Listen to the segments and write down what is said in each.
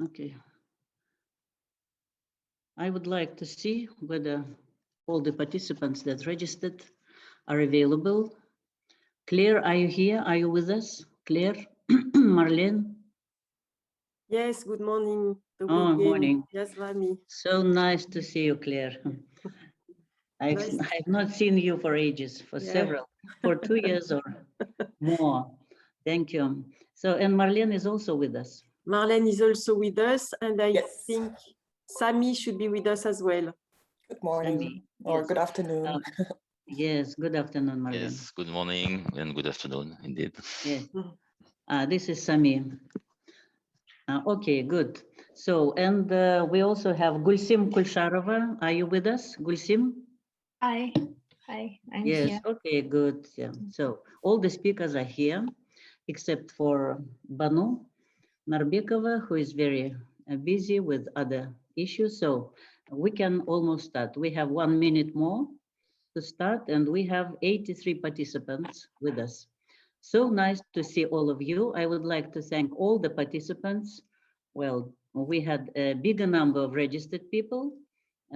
Okay. I would like to see whether all the participants that registered are available. Claire, are you here? Are you with us? Claire, Marlene? Yes, good morning. Oh, morning. Yes, Rami. So nice to see you, Claire. I've not seen you for ages, for 2 years or more. Thank you. So, and Marlene is also with us. Marlene is also with us, and I think Sami should be with us as well. Good morning, Sami, or yes. good afternoon. Yes, good afternoon, Marlene. Yes, good morning and good afternoon, indeed. Yes. This is Sami. Okay, good. So, and we also have Gulsim Kulsharova. Are you with us, Gulsim? Hi, I'm yes, here. Okay, good. Yeah. So all the speakers are here, except for Banu Narbekova, who is very busy with other issues. So we can almost start. We have 1 minute more to start, and we have 83 participants with us. So nice to see all of you. I would like to thank all the participants. Well, we had a bigger number of registered people,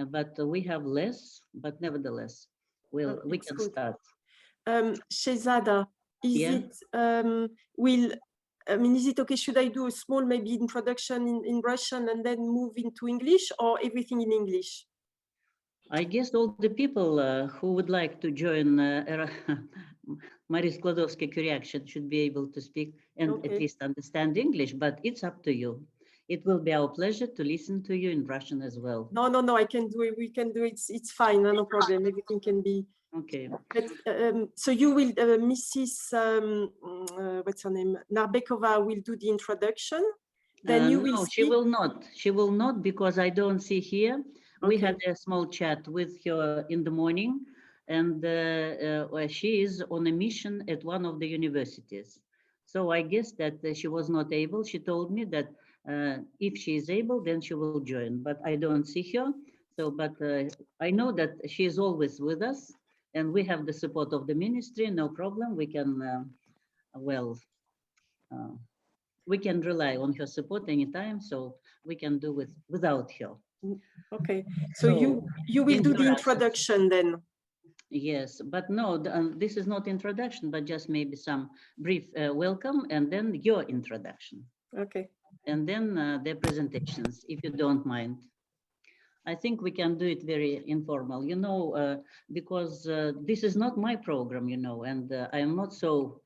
but we have less, but nevertheless, we can start. Shehzada, is it okay? Should I do a small maybe introduction in Russian and then move into English, or everything in English? I guess all the people who would like to join Marie Skłodowska-Curie action should be able to speak and at least understand English, but it's up to you. It will be our pleasure to listen to you in Russian as well. No, I can do it. We can do it. It's fine. No problem. Everything can be. Okay. But, so you will, Mrs. What's her name? Narbekova will do the introduction. Then you will. No, she will not. She will not, because I don't see here. We had a small chat with her in the morning, and she is on a mission at one of the universities. So I guess that she was not able. She told me that if she is able, then she will join, but I don't see her. So, but I know that she is always with us, and we have the support of the ministry. No problem. We can, we can rely on her support anytime. So we can do without her. Okay, so you will do the introduction then. Yes, but no, this is not introduction, but just maybe some brief welcome, and then your introduction. Okay. And then the presentations, if you don't mind. I think we can do it very informal, you know, because this is not my program, you know, and I am not so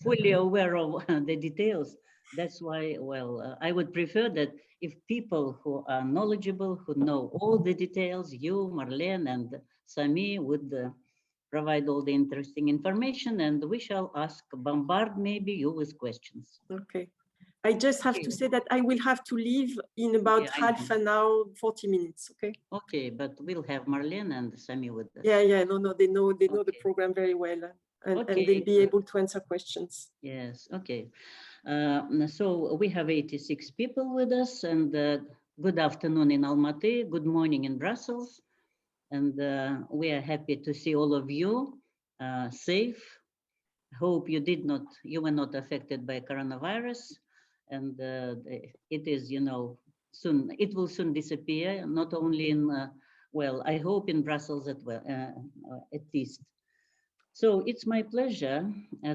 fully aware of the details. That's why, well, I would prefer that if people who are knowledgeable, who know all the details, you, Marlene, and Sami would provide all the interesting information, and we shall bombard maybe you with questions. Okay. I just have to say that I will have to leave in about half an hour, 40 minutes, okay? Okay, but we'll have Marlene and Sami with us. Yeah, no, they know the program very well, and they'll be able to answer questions. Yes, okay. So we have 86 people with us, and good afternoon in Almaty, good morning in Brussels, and we are happy to see all of you safe. Hope you were not affected by coronavirus, and it is, you know, it will soon disappear, not only in, well, I hope in Brussels at least. So it's my pleasure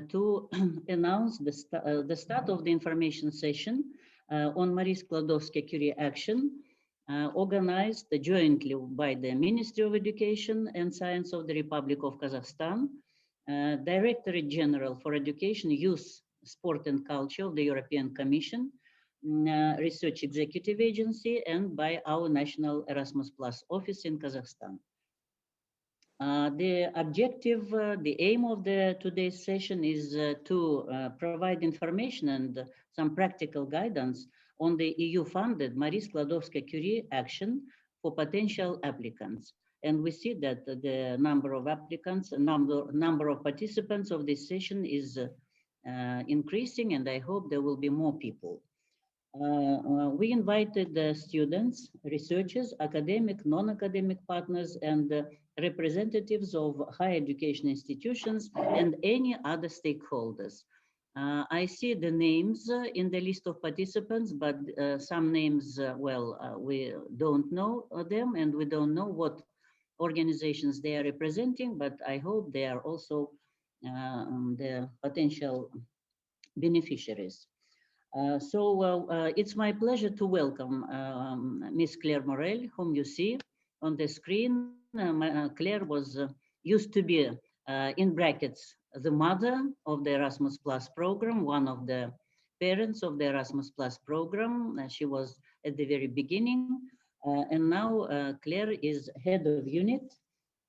to announce the start of the information session on Marie Skłodowska-Curie action, organized jointly by the Ministry of Education and Science of the Republic of Kazakhstan, Directorate General for Education, Youth, Sport and Culture of the European Commission, Research Executive Agency, and by our National Erasmus Plus office in Kazakhstan. The objective, the aim of today's session is to provide information and some practical guidance on the EU-funded Marie Skłodowska-Curie action for potential applicants. And we see that the number of applicants, number of participants of this session is increasing, and I hope there will be more people. We invited the students, researchers, academic, non-academic partners, and representatives of higher education institutions and any other stakeholders. I see the names in the list of participants, but some names, we don't know them, and we don't know what organizations they are representing, but I hope they are also the potential beneficiaries. It's my pleasure to welcome Ms. Claire Morel, whom you see on the screen. Claire was used to be, in brackets, the mother of the Erasmus Plus program, one of the parents of the Erasmus Plus program. She was at the very beginning, and now Claire is head of unit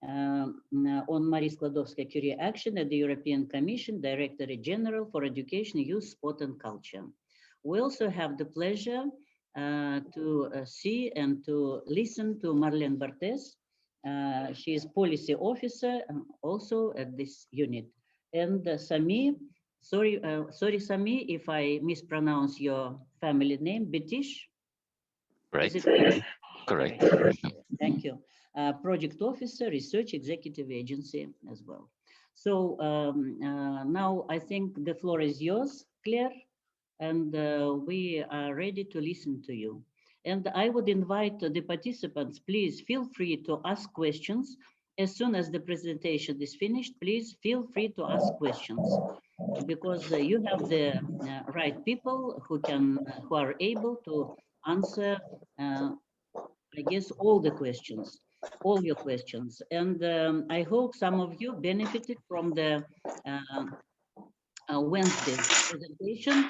on Marie Skłodowska-Curie action at the European Commission, Directorate General for Education, Youth, Sport and Culture. We also have the pleasure to see and to listen to Marlene Barthes. She is policy officer also at this unit. And Sami, sorry Sami if I mispronounce your family name, Betish? Right. Correct. Thank you. Project officer, research executive agency as well. So now I think the floor is yours, Claire, and we are ready to listen to you. And I would invite the participants, please feel free to ask questions. As soon as the presentation is finished, please feel free to ask questions, because you have the right people who are able to answer, I guess, all your questions. And I hope some of you benefited from the Wednesday presentation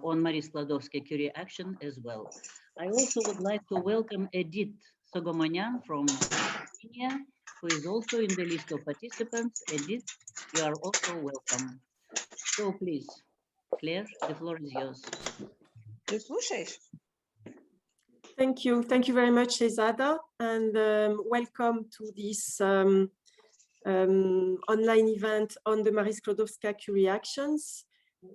on Marie Skłodowska-Curie action as well. I also would like to welcome Edith Sogomonyan from Kenya, who is also in the list of participants. Edith, you are also welcome. So please, Claire, the floor is yours. Thank you. Thank you very much, Ezada, and welcome to this online event on the Marie Skłodowska-Curie actions.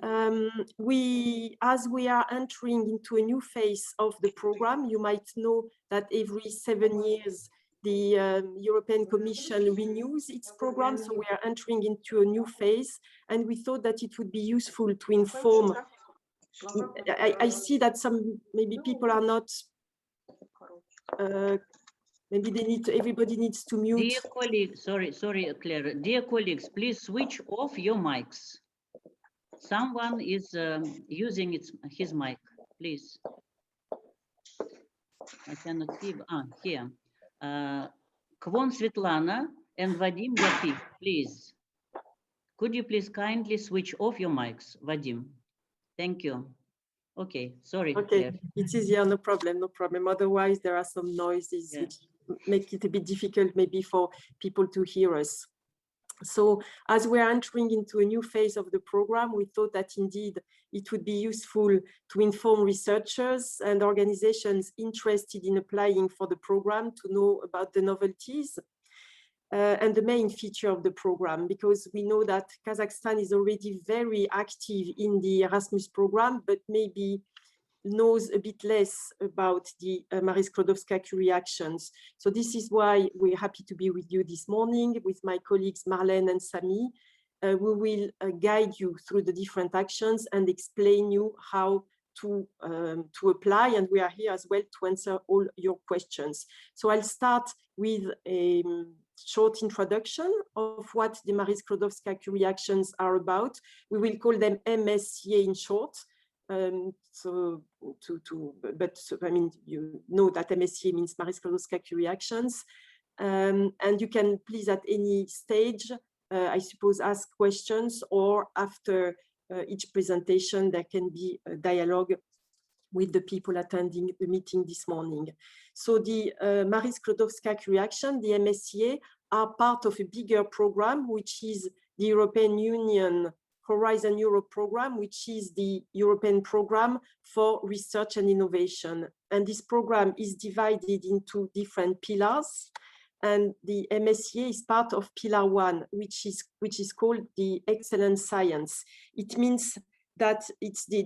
As we are entering into a new phase of the program, you might know that every 7 years, the European Commission renews its program. So we are entering into a new phase, and we thought that it would be useful to inform. I see that maybe people are not, maybe everybody needs to mute. Dear colleagues, sorry, Claire. Dear colleagues, please switch off your mics. Someone is using his mic, please. I cannot see. Here. Kvon Svetlana and Vadim Yapi, please. Could you please kindly switch off your mics, Vadim? Thank you. Okay, sorry. Okay, Claire. it's easier, no problem, no problem. Otherwise, there are some noises which make it a bit difficult maybe for people to hear us. So as we're entering into a new phase of the program, we thought that indeed it would be useful to inform researchers and organizations interested in applying for the program to know about the novelties and the main feature of the program, because we know that Kazakhstan is already very active in the Erasmus program, but maybe knows a bit less about the Marie Skłodowska-Curie actions. So this is why we're happy to be with you this morning with my colleagues Marlene and Sami. We will guide you through the different actions and explain you how to apply, and we are here as well to answer all your questions. So I'll start with a short introduction of what the Marie Skłodowska-Curie actions are about. We will call them MSCA in short. I mean, you know that MSCA means Marie Skłodowska-Curie actions, and you can please at any stage, I suppose, ask questions, or after each presentation there can be a dialogue with the people attending the meeting this morning. So the Marie Skłodowska-Curie action, the MSCA, are part of a bigger program, which is the European Union Horizon Europe program, which is the European program for research and innovation. And this program is divided into different pillars. And the MSCA is part of pillar 1, which is called the excellent science. It means that it's the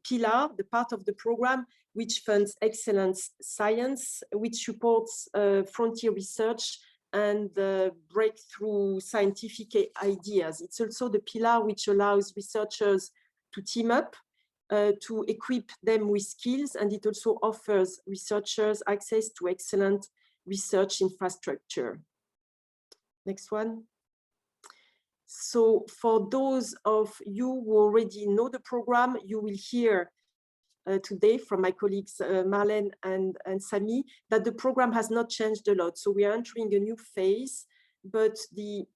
pillar, the part of the program which funds excellence science, which supports frontier research and breakthrough scientific ideas. It's also the pillar which allows researchers to team up, to equip them with skills, and it also offers researchers access to excellent research infrastructure. Next one. So for those of you who already know the program, you will hear today from my colleagues Marlene and Sami that the program has not changed a lot. So we are entering a new phase, but the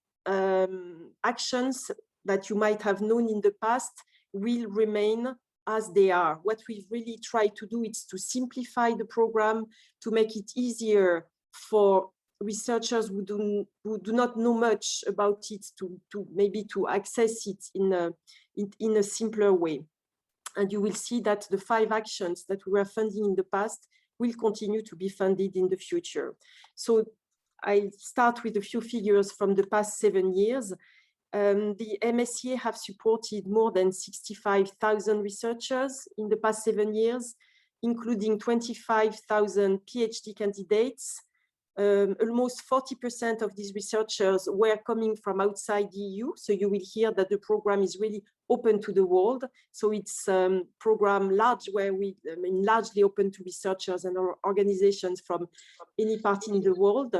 actions that you might have known in the past will remain as they are. What we've really tried to do is to simplify the program, to make it easier for researchers who do not know much about it to maybe to access it in a simpler way. And you will see that the 5 actions that we were funding in the past will continue to be funded in the future. So I start with a few figures from the past 7 years. The MSCA have supported more than 65,000 researchers in the past 7 years, including 25,000 PhD candidates. Almost 40% of these researchers were coming from outside the EU. So you will hear that the program is really open to the world. So it's a program where we largely open to researchers and organizations from any part in the world.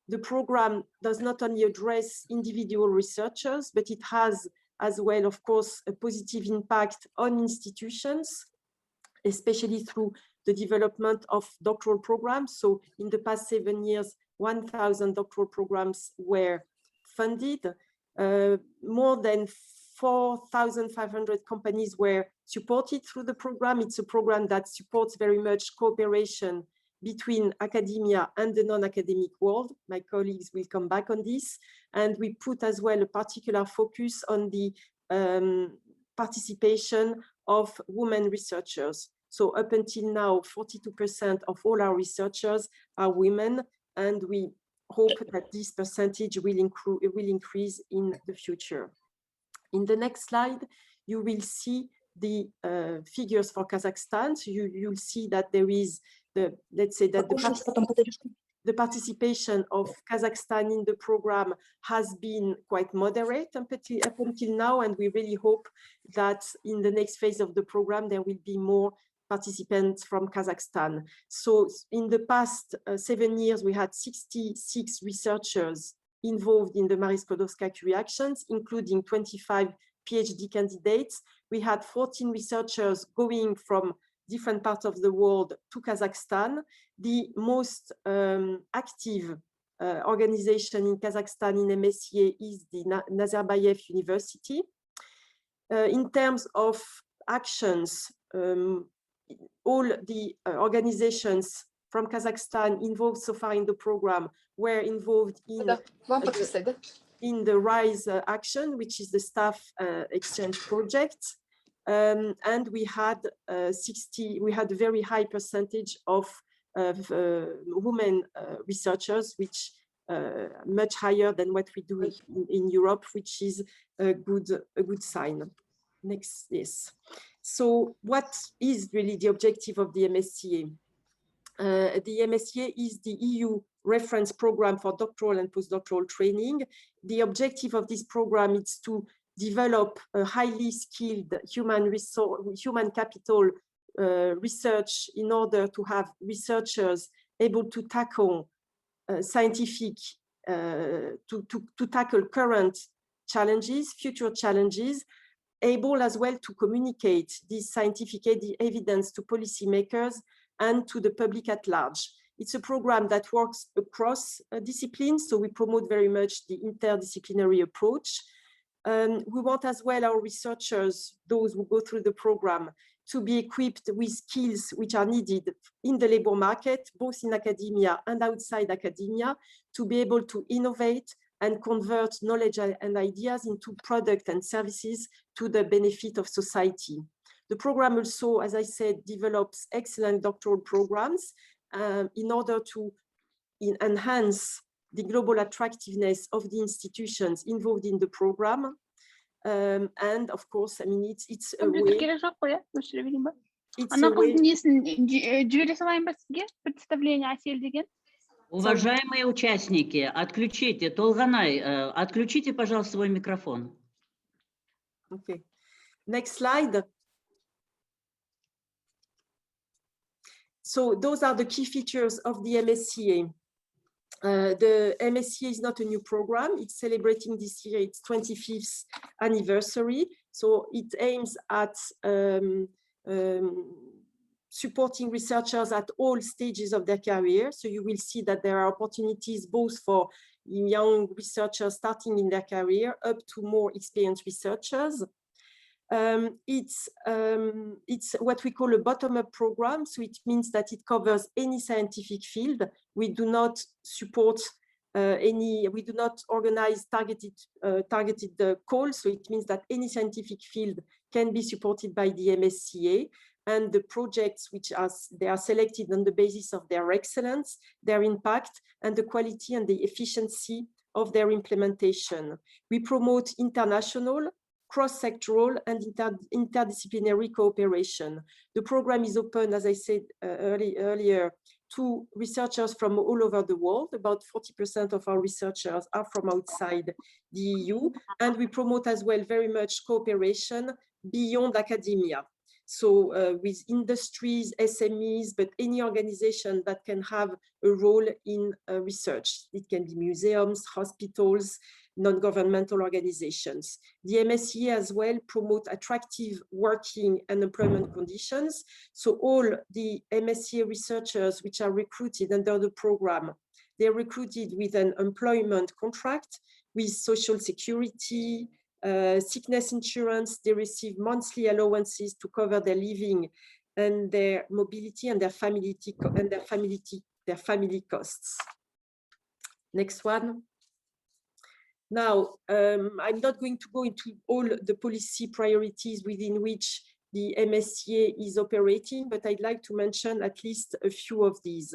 The program does not only address individual researchers, but it has as well, of course, a positive impact on institutions, especially through the development of doctoral programs. So in the past 7 years, 1,000 doctoral programs were funded. More than 4,500 companies were supported through the program. It's a program that supports very much cooperation between academia and the non-academic world. My colleagues will come back on this. And we put as well a particular focus on the participation of women researchers. So up until now, 42% of all our researchers are women, and we hope that this percentage will increase in the future. In the next slide, you will see the figures for Kazakhstan. So you'll see that there is let's say that the participation of Kazakhstan in the program has been quite moderate up until now, and we really hope that in the next phase of the program, there will be more participants from Kazakhstan. So in the past 7 years, we had 66 researchers involved in the Marie Skłodowska-Curie actions, including 25 PhD candidates. We had 14 researchers going from different parts of the world to Kazakhstan. The most active organization in Kazakhstan in MSCA is the Nazarbayev University. In terms of actions, all the organizations from Kazakhstan involved so far in the program were involved in the RISE action, which is the staff exchange project. And we had a very high percentage of women researchers, which much higher than what we do in Europe, which is a good sign. Next, yes. So what is really the objective of the MSCA? The MSCA is the EU reference program for doctoral and postdoctoral training. The objective of this program is to develop a highly skilled human capital research in order to have researchers able to tackle to tackle current challenges, future challenges, able as well to communicate this scientific evidence to policymakers and to the public at large. It's a program that works across disciplines, so we promote very much the interdisciplinary approach. We want as well our researchers, those who go through the program, to be equipped with skills which are needed in the labor market, both in academia and outside academia, to be able to innovate and convert knowledge and ideas into products and services to the benefit of society. The program also, as I said, develops excellent doctoral programs in order to enhance the global attractiveness of the institutions involved in the program. And of course, I mean, it's a way. Уважаемые участники, отключите, Толганай, отключите, пожалуйста, свой микрофон. Okay. Next slide. So those are the key features of the MSCA. The MSCA is not a new program. It's celebrating this year its 25th anniversary. So it aims at supporting researchers at all stages of their career. So you will see that there are opportunities both for young researchers starting in their career up to more experienced researchers. It's what we call a bottom-up program. So it means that it covers any scientific field. We do not support we do not organize targeted calls. So it means that any scientific field can be supported by the MSCA. And the projects they are selected on the basis of their excellence, their impact, and the quality and the efficiency of their implementation. We promote international, cross-sectoral and interdisciplinary cooperation. The program is open, as I said earlier, to researchers from all over the world. About 40% of our researchers are from outside the EU. And we promote as well very much cooperation beyond academia. So with industries, SMEs, but any organization that can have a role in research. It can be museums, hospitals, non-governmental organizations. The MSCA as well promote attractive working and employment conditions. So all the MSCA researchers which are recruited under the program, they're recruited with an employment contract with social security, sickness insurance. They receive monthly allowances to cover their living and their mobility and their family costs. Next one. Now, I'm not going to go into all the policy priorities within which the MSCA is operating, but I'd like to mention at least a few of these.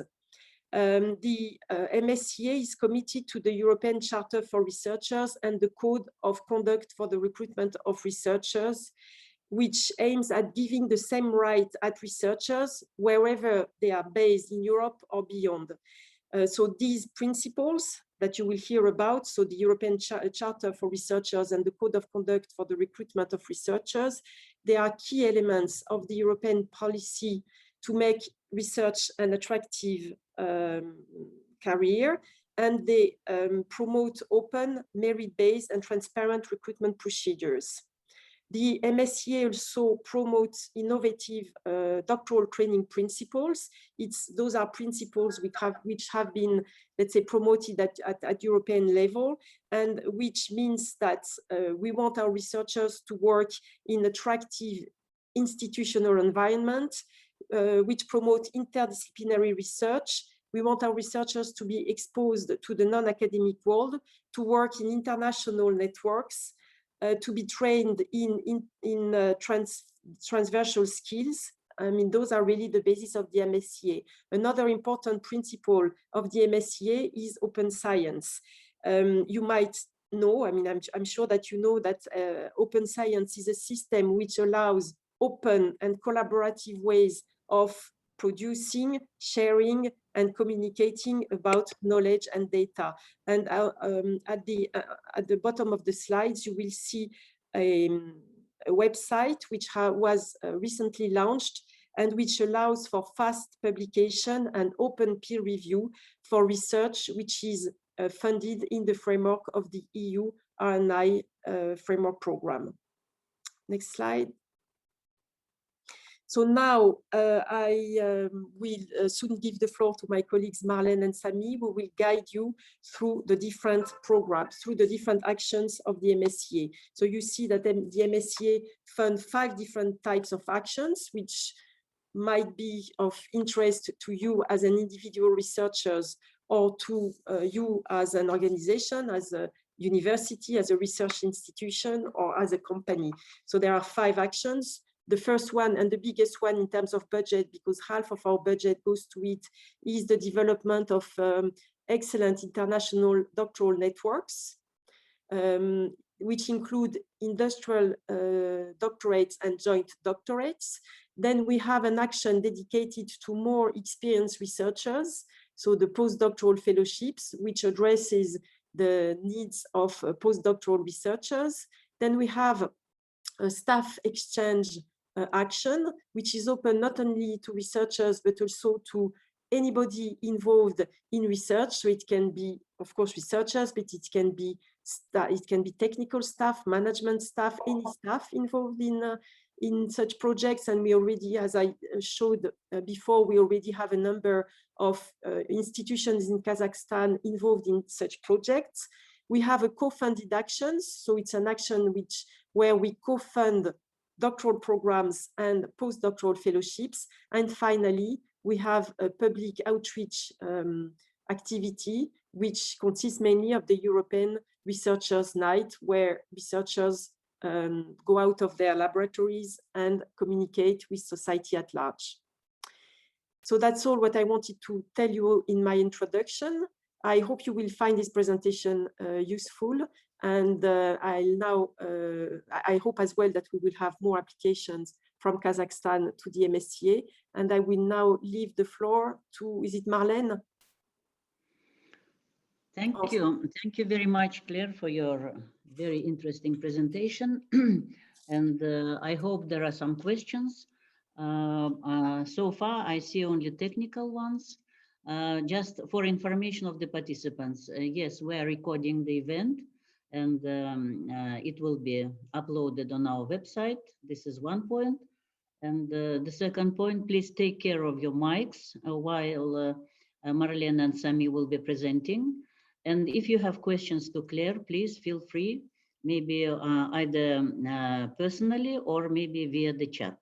The MSCA is committed to the European Charter for Researchers and the Code of Conduct for the Recruitment of Researchers, which aims at giving the same right at researchers wherever they are based in Europe or beyond. So these principles that you will hear about, so the European Charter for Researchers and the Code of Conduct for the Recruitment of Researchers, they are key elements of the European policy to make research an attractive career, and they promote open, merit-based and transparent recruitment procedures. The MSCA also promotes innovative doctoral training principles. Those are principles which have been, let's say, promoted at European level, and which means that we want our researchers to work in attractive institutional environment, which promote interdisciplinary research. We want our researchers to be exposed to the non-academic world, to work in international networks, to be trained in transversal skills. I mean, those are really the basis of the MSCA. Another important principle of the MSCA is open science. You might know, I mean, I'm sure that you know that open science is a system which allows open and collaborative ways of producing, sharing, and communicating about knowledge and data. And at the bottom of the slides, you will see a website which was recently launched and which allows for fast publication and open peer review for research, which is funded in the framework of the EU R&I framework program. Next slide. So now I will soon give the floor to my colleagues Marlene and Sami, who will guide you through the different programs, through the different actions of the MSCA. So you see that the MSCA funds 5 different types of actions, which might be of interest to you as an individual researchers or to you as an organization, as a university, as a research institution, or as a company. So there are 5 actions. The first one and the biggest one in terms of budget, because half of our budget goes to it, is the development of excellent international doctoral networks, which include industrial doctorates and joint doctorates. Then we have an action dedicated to more experienced researchers. so the postdoctoral fellowships, which addresses the needs of postdoctoral researchers. Then we have a staff exchange action, which is open not only to researchers, but also to anybody involved in research. So it can be, of course, researchers, but it can be technical staff, management staff, any staff involved in such projects. And we already, as I showed before, we already have a number of institutions in Kazakhstan involved in such projects. We have a co-funded actions. So it's an action where we co-fund doctoral programs and postdoctoral fellowships. And finally, we have a public outreach activity, which consists mainly of the European Researchers' Night, where researchers go out of their laboratories and communicate with society at large. So that's all what I wanted to tell you in my introduction. I hope you will find this presentation useful. And I hope as well that we will have more applications from Kazakhstan to the MSCA. And I will now leave the floor to, is it Marlène? Thank you. Thank you very much, Claire, for your very interesting presentation. And I hope there are some questions. So far, I see only technical ones. Just for information of the participants, yes, we are recording the event, and it will be uploaded on our website. This is one point. And the second point, please take care of your mics while Marlene and Sami will be presenting. And if you have questions to Claire, please feel free, maybe either personally or maybe via the chat.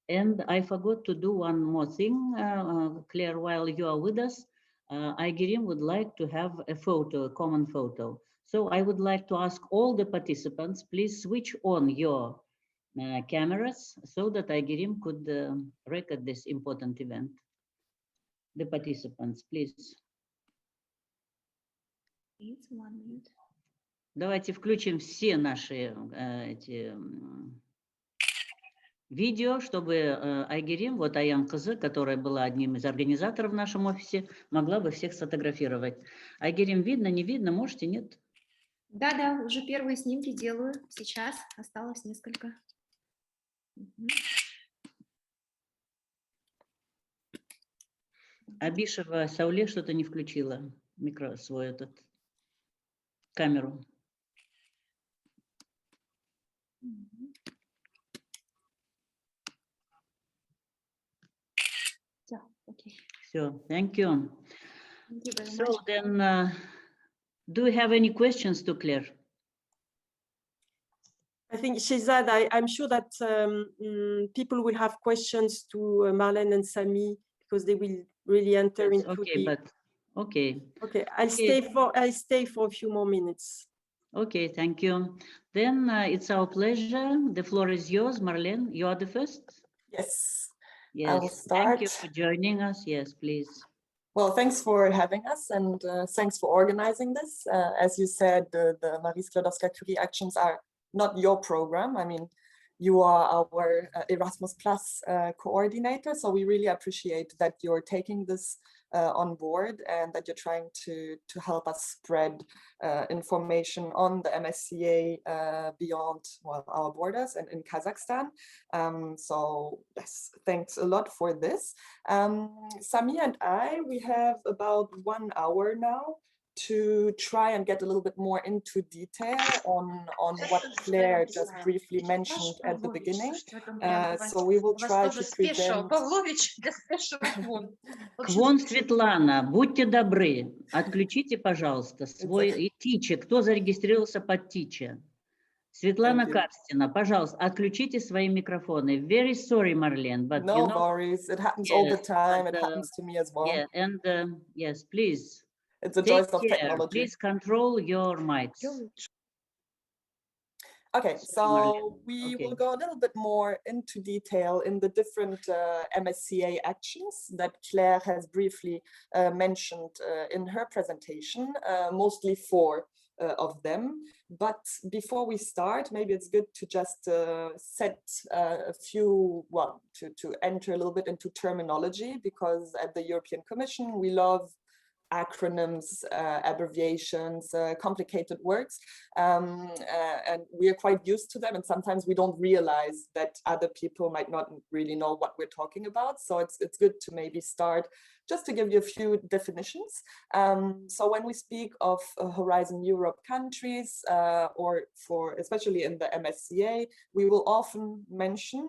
And I forgot to do one more thing, Claire, while you are with us, Aygerim would like to have a photo, a common photo. So I would like to ask all the participants, please switch on your cameras so that Aygerim could record this important event. The participants, please. Давайте включим все наши эти видео, чтобы Айгерим, вот Аян Кызы, которая была одним из организаторов в нашем офисе, могла бы всех сфотографировать. Айгерим, видно, не видно, можете, нет? Да, уже первые снимки делаю сейчас, осталось несколько. Абишева Сауле что-то не включила, свой этот, камеру. Okay. So, thank you. Thank you very So much. then, do you have any questions to Claire? I think, Shehzad, I'm sure that people will have questions to Marlene and Sami because they will really enter into Okay. I'll stay for a few more minutes. Okay, thank you. Then it's our pleasure. The floor is yours, Marlene. You are the first. Yes. Yes. I will start. Thank you for joining us. Yes, please. Well, thanks for having us, and thanks for organizing this. As you said, the Marie Skłodowska-Curie actions are not your program. I mean, you are our Erasmus Plus coordinator, so we really appreciate that you're taking this on board and that you're trying to help us spread information on the MSCA beyond, well, our borders and in Kazakhstan. So yes, thanks a lot for this. Sami and we have about 1 hour now to try and get a little bit more into detail on what Claire just briefly mentioned at the beginning. So we will try to present... Квон Светлана, будьте добры, отключите, пожалуйста, свой тиче. Кто зарегистрировался под тиче? Светлана Карстина, пожалуйста, отключите свои микрофоны. Very sorry, Marlene, but no worries. It happens all the time. It happens to me as well. Yeah, and yes, please. It's a joy of technology. Please control your mics. Okay, so we will go a little bit more into detail in the different MSCA actions that Claire has briefly mentioned in her presentation, mostly 4 of them. But before we start, maybe it's good to just set a few, well, to enter a little bit into terminology, because at the European Commission, we love acronyms, abbreviations, complicated words, and we are quite used to them, and sometimes we don't realize that other people might not really know what we're talking about. So it's good to maybe start just to give you a few definitions. So when we speak of Horizon Europe countries, or for especially in the MSCA, we will often mention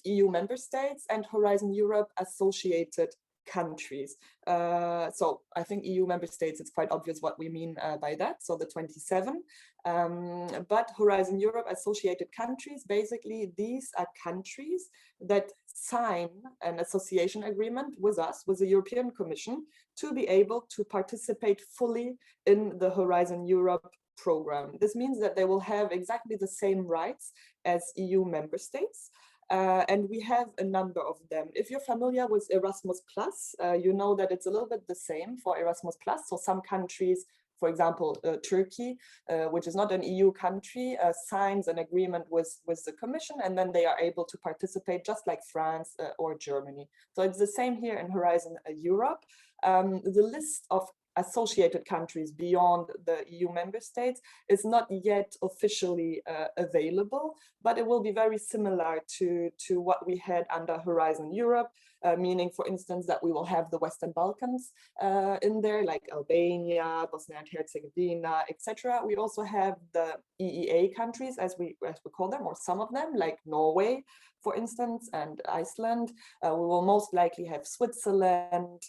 EU member states and Horizon Europe associated countries. So I think EU member states, it's quite obvious what we mean by that, so the 27. But Horizon Europe associated countries, basically these are countries that sign an association agreement with us, with the European Commission, to be able to participate fully in the Horizon Europe program. This means that they will have exactly the same rights as EU member states. And we have a number of them. If you're familiar with Erasmus+, you know that it's a little bit the same for Erasmus+. So some countries, for example, Turkey, which is not an EU country, signs an agreement with the Commission, and then they are able to participate just like France or Germany. So it's the same here in Horizon Europe. The list of associated countries beyond the EU member states is not yet officially available, but it will be very similar to what we had under Horizon Europe, meaning, for instance, that we will have the Western Balkans in there, like Albania, Bosnia and Herzegovina, etc. We also have the EEA countries, as we call them, or some of them, like Norway, for instance, and Iceland. We will most likely have Switzerland,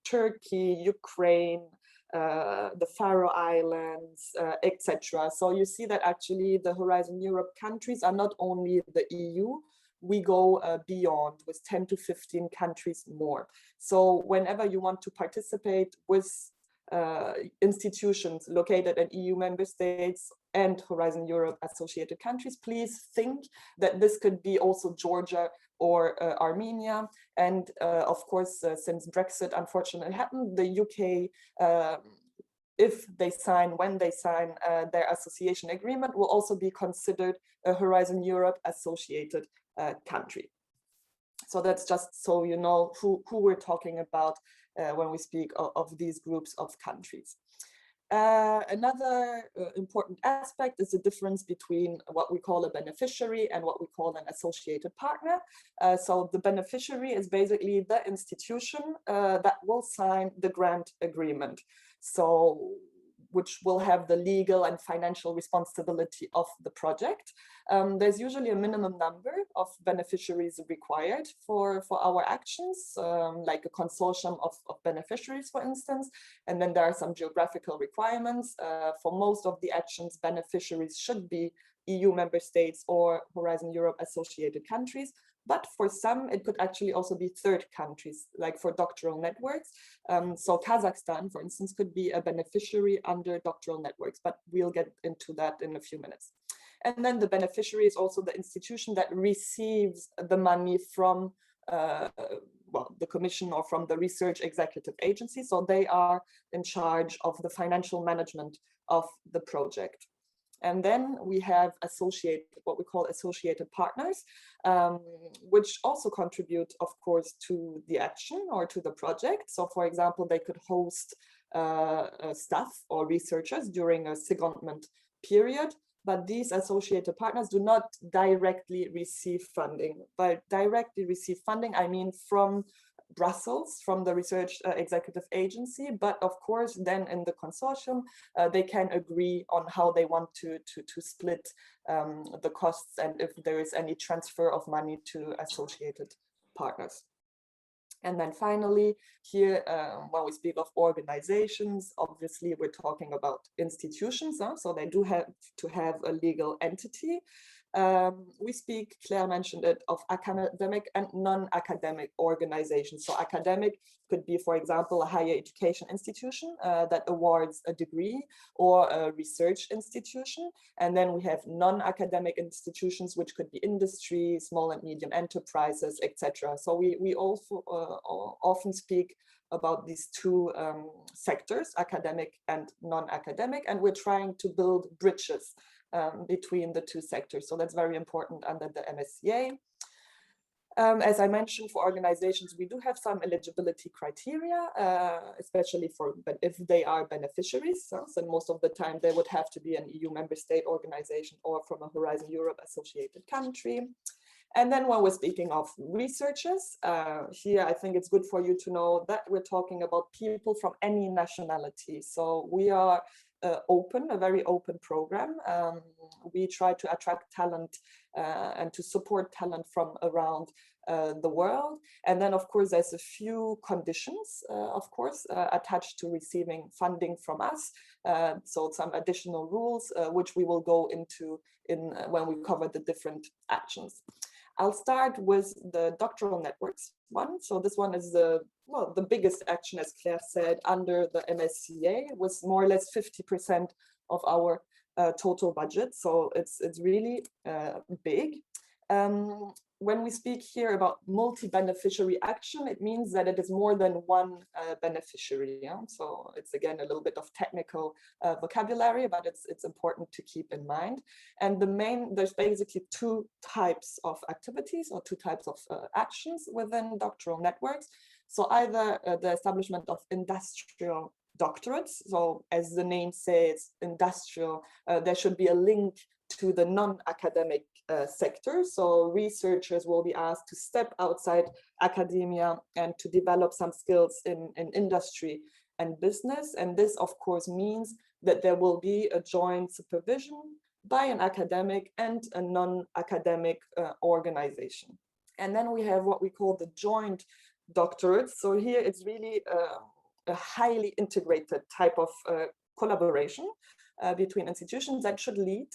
Turkey, Ukraine, the Faroe Islands, etc. So you see that actually the Horizon Europe countries are not only the EU, we go beyond with 10 to 15 countries more. So whenever you want to participate with institutions located in EU member states and Horizon Europe associated countries, please think that this could be also Georgia or Armenia. And of course, since Brexit unfortunately happened, the UK, if they sign, when they sign their association agreement, will also be considered a Horizon Europe associated country. So that's just so you know who we're talking about when we speak of these groups of countries. Another important aspect is the difference between what we call a beneficiary and what we call an associated partner. So the beneficiary is basically the institution that will sign the grant agreement, so which will have the legal and financial responsibility of the project. There's usually a minimum number of beneficiaries required for our actions, like a consortium of beneficiaries, for instance. And then there are some geographical requirements. For most of the actions, beneficiaries should be EU member states or Horizon Europe associated countries. But for some, it could actually also be third countries, like for doctoral networks. So Kazakhstan, for instance, could be a beneficiary under doctoral networks, but we'll get into that in a few minutes. And then the beneficiary is also the institution that receives the money from well, the Commission or from the Research Executive Agency. So they are in charge of the financial management of the project. And then we have what we call associated partners, which also contribute, of course, to the action or to the project. So, for example, they could host staff or researchers during a secondment period, but these associated partners do not directly receive funding. By directly receive funding, I mean from Brussels, from the Research Executive Agency, but of course then in the consortium they can agree on how they want to split the costs and if there is any transfer of money to associated partners. And then finally here, when we speak of organizations, obviously we're talking about institutions, so they do have to have a legal entity. We speak, Claire mentioned it, of academic and non-academic organizations. So academic could be, for example, a higher education institution that awards a degree or a research institution. And then we have non-academic institutions, which could be industry, small and medium enterprises, etc. So we also often speak about these two sectors, academic and non-academic, and we're trying to build bridges between the two sectors. So that's very important under the MSCA. As I mentioned, for organizations, we do have some eligibility criteria, especially for if they are beneficiaries. So most of the time they would have to be an EU member state organization or from a Horizon Europe associated country. And then when we're speaking of researchers, here I think it's good for you to know that we're talking about people from any nationality. So we are open, a very open program. We try to attract talent and to support talent from around the world. And then, of course, there's a few conditions, of course, attached to receiving funding from us. So some additional rules, which we will go into when we cover the different actions. I'll start with the doctoral networks one. So this one is the biggest action, as Claire said, under the MSCA, with more or less 50% of our total budget. So it's really big. When we speak here about multi-beneficiary action, it means that it is more than one beneficiary. Yeah? So it's again a little bit of technical vocabulary, but it's important to keep in mind. And there's basically two types of activities or two types of actions within doctoral networks. So either the establishment of industrial doctorates. So as the name says, industrial, there should be a link to the non-academic sector. So researchers will be asked to step outside academia and to develop some skills in industry and business. And this, of course, means that there will be a joint supervision by an academic and a non-academic organization. And then we have what we call the joint doctorates. So here it's really a highly integrated type of collaboration between institutions that should lead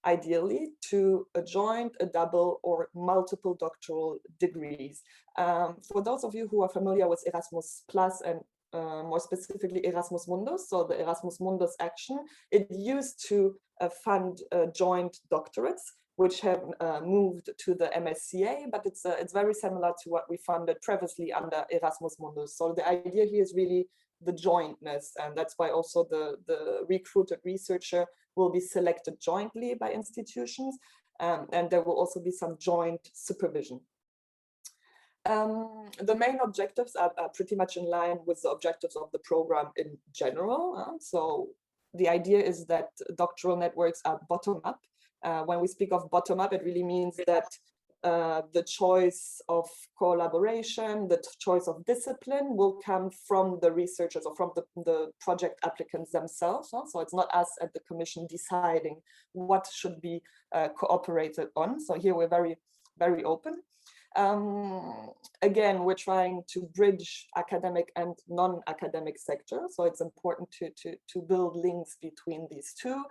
ideally to a joint, a double, or multiple doctoral degrees. For those of you who are familiar with Erasmus Plus and more specifically Erasmus Mundus, so the Erasmus Mundus action, it used to fund joint doctorates, which have moved to the MSCA, but it's very similar to what we funded previously under Erasmus Mundus. So the idea here is really the jointness, and that's why also the recruited researcher will be selected jointly by institutions, and there will also be some joint supervision. The main objectives are pretty much in line with the objectives of the program in general. So the idea is that doctoral networks are bottom-up. When we speak of bottom-up, it really means that the choice of collaboration, the choice of discipline will come from the researchers or from the project applicants themselves. So it's not us at the Commission deciding what should be cooperated on. So here we're very, very open. Again, we're trying to bridge academic and non-academic sector. So it's important to build links between these two.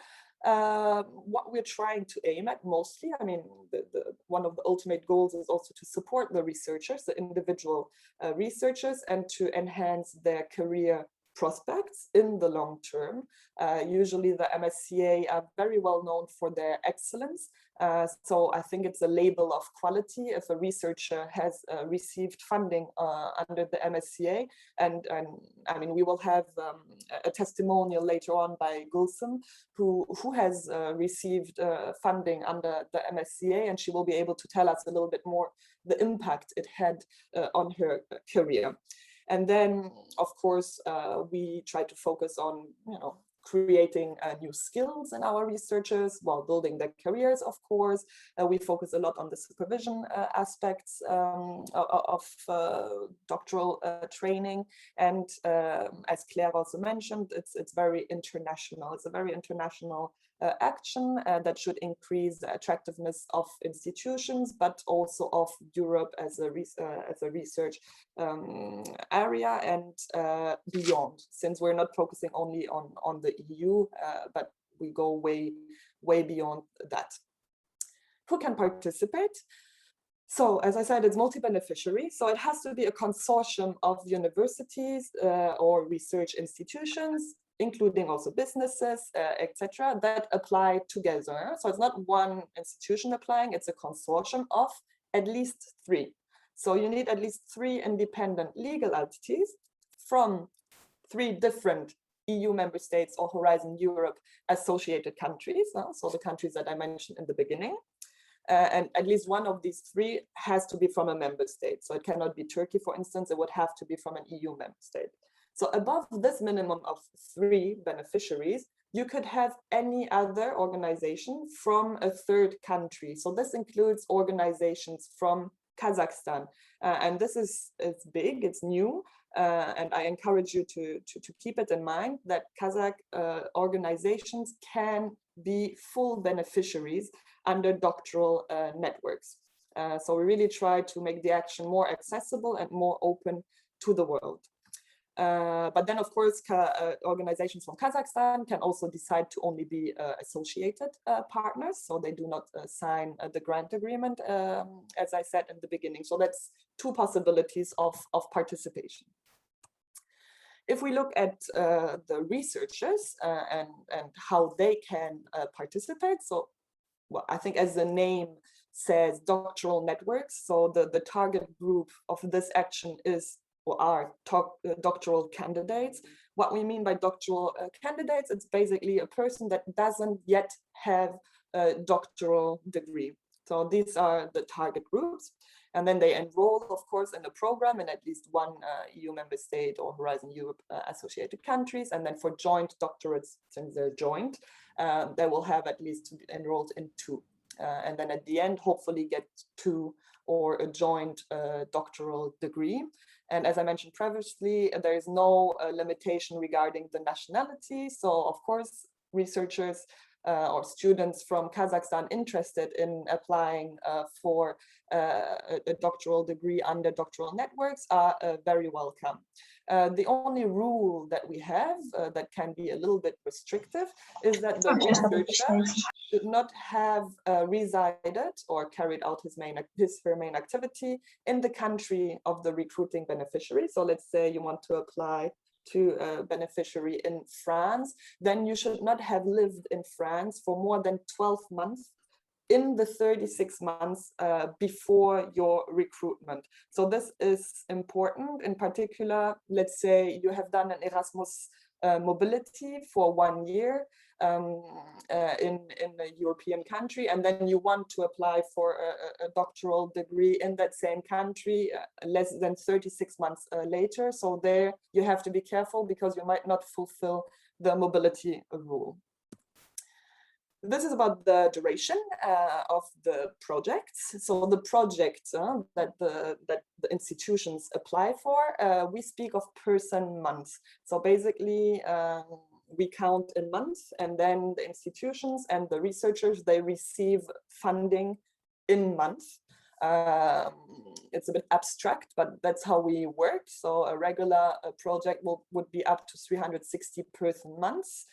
What we're trying to aim at mostly, I mean, one of the ultimate goals is also to support the researchers, the individual researchers, and to enhance their career prospects in the long term. Usually the MSCA are very well known for their excellence. So I think it's a label of quality if a researcher has received funding under the MSCA. And I mean, we will have a testimonial later on by Gulsum, who has received funding under the MSCA, and she will be able to tell us a little bit more the impact it had on her career. And then, of course, we try to focus on, creating new skills in our researchers while building their careers, of course. We focus a lot on the supervision aspects of doctoral training. And as Claire also mentioned, it's very international. It's a very international action that should increase the attractiveness of institutions, but also of Europe as a research area and beyond, since we're not focusing only on the EU, but we go way beyond that. Who can participate? So as I said, it's multi-beneficiary. So it has to be a consortium of universities or research institutions, including also businesses, etc., that apply together. So it's not one institution applying, it's a consortium of at least 3. So you need at least 3 independent legal entities, from 3 different EU member states or Horizon Europe associated countries, so the countries that I mentioned in the beginning. And at least one of these 3 has to be from a member state. So it cannot be Turkey, for instance, it would have to be from an EU member state. So above this minimum of 3 beneficiaries, you could have any other organization from a 3rd country. So this includes organizations from Kazakhstan. And this is big, it's new. And I encourage you to keep it in mind that Kazakh organizations can be full beneficiaries under doctoral networks. So we really try to make the action more accessible and more open to the world. But then, of course, organizations from Kazakhstan can also decide to only be associated partners. So they do not sign the grant agreement, as I said in the beginning. So that's 2 possibilities of participation. If we look at the researchers and how they can participate, so well, I think as the name says, doctoral networks. So the target group of this action is or are doctoral candidates. What we mean by doctoral candidates, it's basically a person that doesn't yet have a doctoral degree. So these are the target groups. And then they enroll, of course, in the program in at least 1 EU member state or Horizon Europe associated countries. And then for joint doctorates, since they're joint, they will have at least enrolled in 2. And then at the end, hopefully get 2 or a joint doctoral degree. And as I mentioned previously, there is no limitation regarding the nationality. So of course, researchers or students from Kazakhstan interested in applying for a doctoral degree under doctoral networks are very welcome. The only rule that we have that can be a little bit restrictive is that the researcher should not have resided or carried out his her main activity in the country of the recruiting beneficiary. So let's say you want to apply to a beneficiary in France, then you should not have lived in France for more than 12 months in the 36 months before your recruitment. So this is important. In particular, let's say you have done an Erasmus mobility for 1 year in a European country, and then you want to apply for a doctoral degree in that same country less than 36 months later. So there you have to be careful because you might not fulfill the mobility rule. This is about the duration of the projects. So the projects that the institutions apply for, we speak of person months. So basically, we count in months, and then the institutions and the researchers, they receive funding in months. It's a bit abstract, but that's how we work. So a regular project would be up to 360 person months.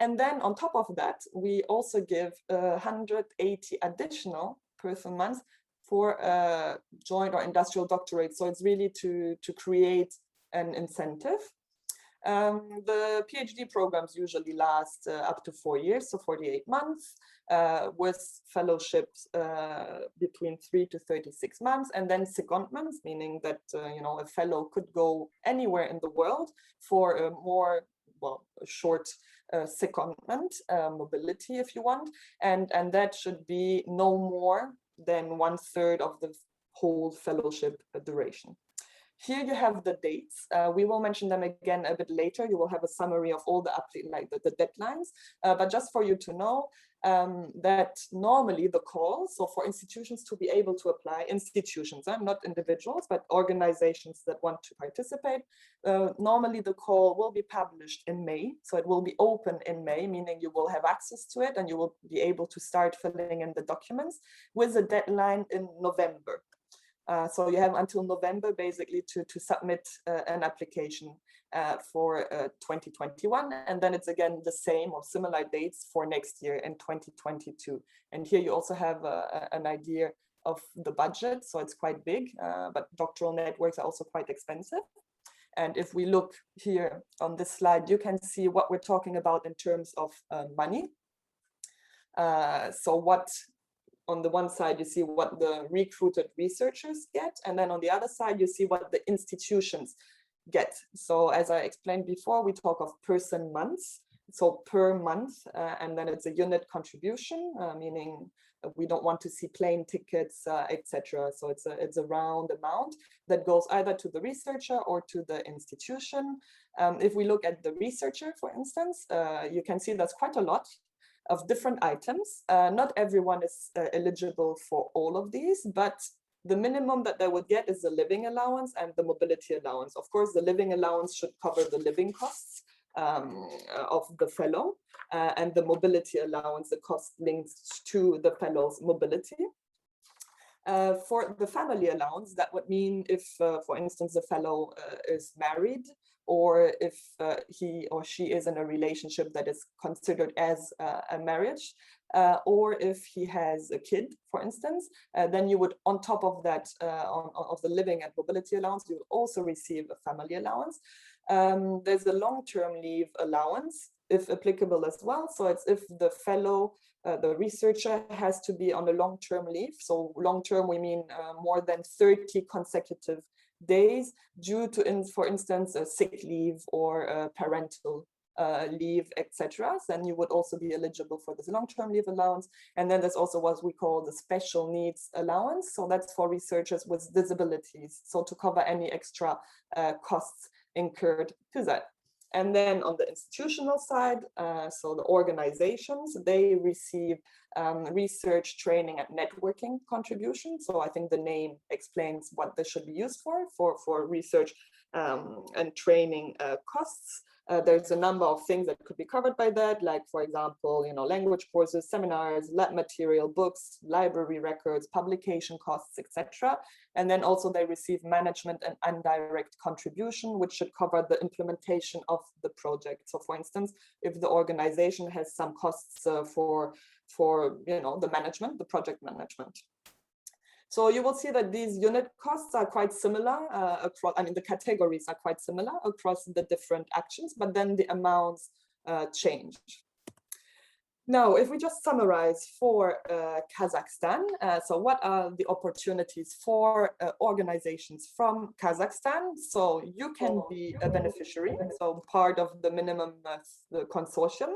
And then on top of that, we also give 180 additional person months for a joint or industrial doctorate. So it's really to create an incentive. The PhD programs usually last up to 4 years, so 48 months, with fellowships between 3 to 36 months, and then secondments, meaning that a fellow could go anywhere in the world for a more a short secondment, mobility if you want, and that should be no more than 1/3 of the whole fellowship duration. Here you have the dates. We will mention them again a bit later. You will have a summary of all the deadlines, but just for you to know that normally the call, so for institutions to be able to apply, institutions, not individuals, but organizations that want to participate, normally the call will be published in May. So it will be open in May, meaning you will have access to it and you will be able to start filling in the documents with a deadline in November. So you have until November basically to submit an application for 2021, and then it's again the same or similar dates for next year in 2022. And here you also have an idea of the budget, so it's quite big, but doctoral networks are also quite expensive. And if we look here on this slide, you can see what we're talking about in terms of money. So what on the one side, you see what the recruited researchers get, and then on the other side, you see what the institutions get. So as I explained before, we talk of person months, so per month, and then it's a unit contribution, meaning we don't want to see plane tickets, etc. So it's a round amount that goes either to the researcher or to the institution. If we look at the researcher, for instance, you can see that's quite a lot of different items. Not everyone is eligible for all of these, but the minimum that they would get is the living allowance and the mobility allowance. Of course, the living allowance should cover the living costs of the fellow, and the mobility allowance, the cost linked to the fellow's mobility. For the family allowance, that would mean if, for instance, the fellow is married, or if he or she is in a relationship that is considered as a marriage, or if he has a kid, for instance, then you would, on top of that, of the living and mobility allowance, you would also receive a family allowance. There's a long-term leave allowance, if applicable as well. So it's if the fellow, the researcher, has to be on a long-term leave. So long-term, we mean more than 30 consecutive days due to, for instance, a sick leave or a parental leave, etc. Then you would also be eligible for this long-term leave allowance. And then there's also what we call the special needs allowance. So that's for researchers with disabilities. So to cover any extra costs incurred to that. And then on the institutional side, so the organizations, they receive research, training, and networking contributions. So I think the name explains what this should be used for research and training costs. There's a number of things that could be covered by that, like, for example, language courses, seminars, lab material, books, library records, publication costs, etc. And then also they receive management and indirect contribution, which should cover the implementation of the project. So, for instance, if the organization has some costs for the management, the project management. So you will see that these unit costs are quite similar across, the categories are quite similar across the different actions, but then the amounts change. Now, if we just summarize for Kazakhstan, so what are the opportunities for organizations from Kazakhstan? So you can be a beneficiary, so part of the minimum the consortium.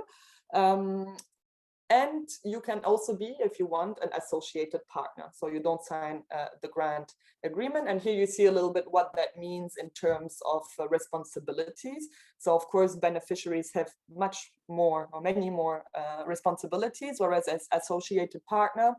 And you can also be, if you want, an associated partner. So you don't sign the grant agreement. And here you see a little bit what that means in terms of responsibilities. So of course, beneficiaries have much more or many more responsibilities, whereas as associated partner,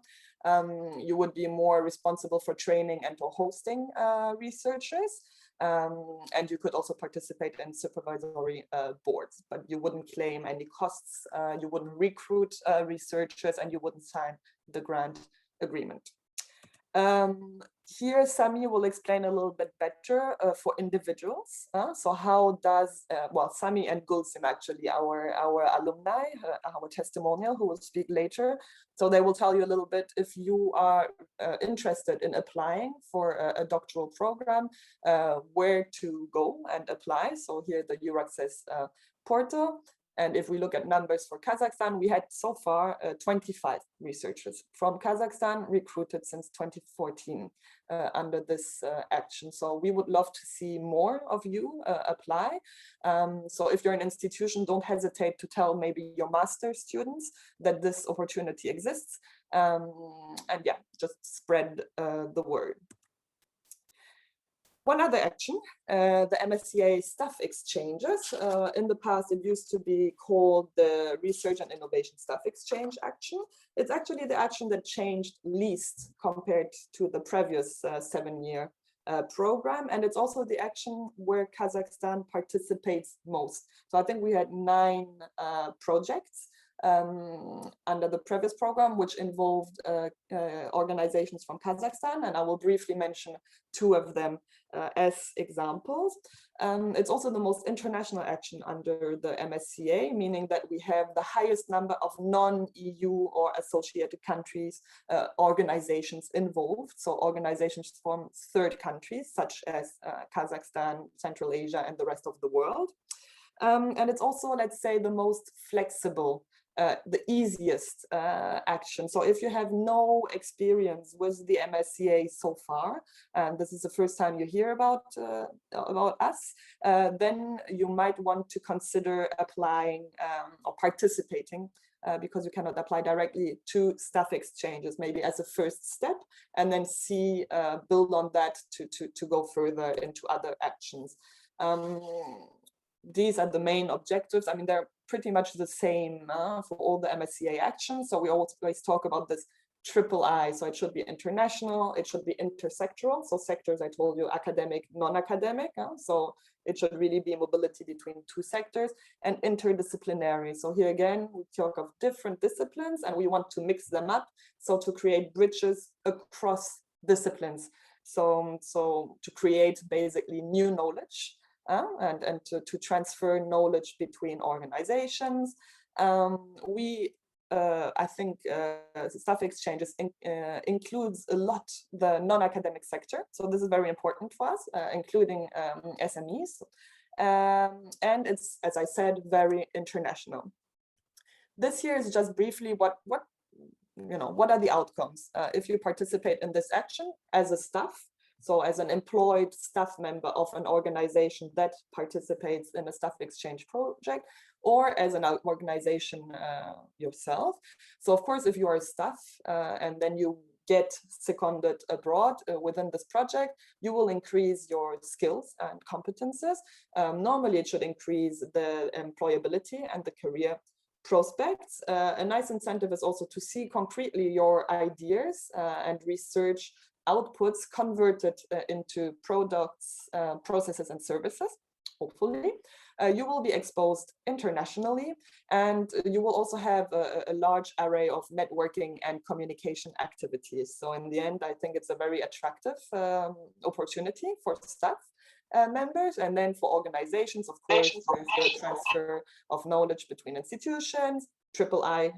you would be more responsible for training and for hosting researchers. And you could also participate in supervisory boards, but you wouldn't claim any costs, you wouldn't recruit researchers, and you wouldn't sign the grant agreement. Here, Sami will explain a little bit better for individuals. So how does, well, Sami and Gulsim, actually, our alumni, our testimonial, who will speak later. So they will tell you a little bit if you are interested in applying for a doctoral program, where to go and apply. So here the Euraccess portal. And if we look at numbers for Kazakhstan, we had so far 25 researchers from Kazakhstan recruited since 2014 under this action. So we would love to see more of you apply. So if you're an institution, don't hesitate to tell maybe your master's students that this opportunity exists. And yeah, just spread the word. One other action, the MSCA staff exchanges. In the past, it used to be called the Research and Innovation Staff Exchange action. It's actually the action that changed least compared to the previous 7-year program. And it's also the action where Kazakhstan participates most. So I think we had 9 projects under the previous program, which involved organizations from Kazakhstan, and I will briefly mention 2 of them as examples. It's also the most international action under the MSCA, meaning that we have the highest number of non-EU or associated countries, organizations involved. So organizations from 3rd countries, such as Kazakhstan, Central Asia, and the rest of the world. And it's also, let's say, the most flexible the easiest action. So if you have no experience with the MSCA so far, and this is the first time you hear about us, then you might want to consider applying or participating, because you cannot apply directly to staff exchanges, maybe as a first step, and then see, build on that to go further into other actions. These are the main objectives. I mean, they're pretty much the same for all the MSCA actions. So we always talk about this triple I. So it should be international, it should be intersectoral. So sectors, I told you, academic, non-academic. So it should really be mobility between two sectors, and interdisciplinary. So here again, we talk of different disciplines and we want to mix them up. So to create bridges across disciplines. So to create basically new knowledge. And to transfer knowledge between organizations. I think staff exchanges includes a lot the non-academic sector. So this is very important for us, including SMEs. And it's, as I said, very international. This here is just briefly what are the outcomes if you participate in this action as a staff. So as an employed staff member of an organization that participates in a staff exchange project, or as an organization yourself. So of course, if you are a staff and then you get seconded abroad within this project, you will increase your skills and competences. Normally, it should increase the employability and the career prospects. A nice incentive is also to see concretely your ideas and research outputs converted into products, processes, and services, hopefully. You will be exposed internationally, and you will also have a large array of networking and communication activities. So in the end, I think it's a very attractive opportunity for staff members, and then for organizations, of course, there's the transfer of knowledge between institutions, triple I,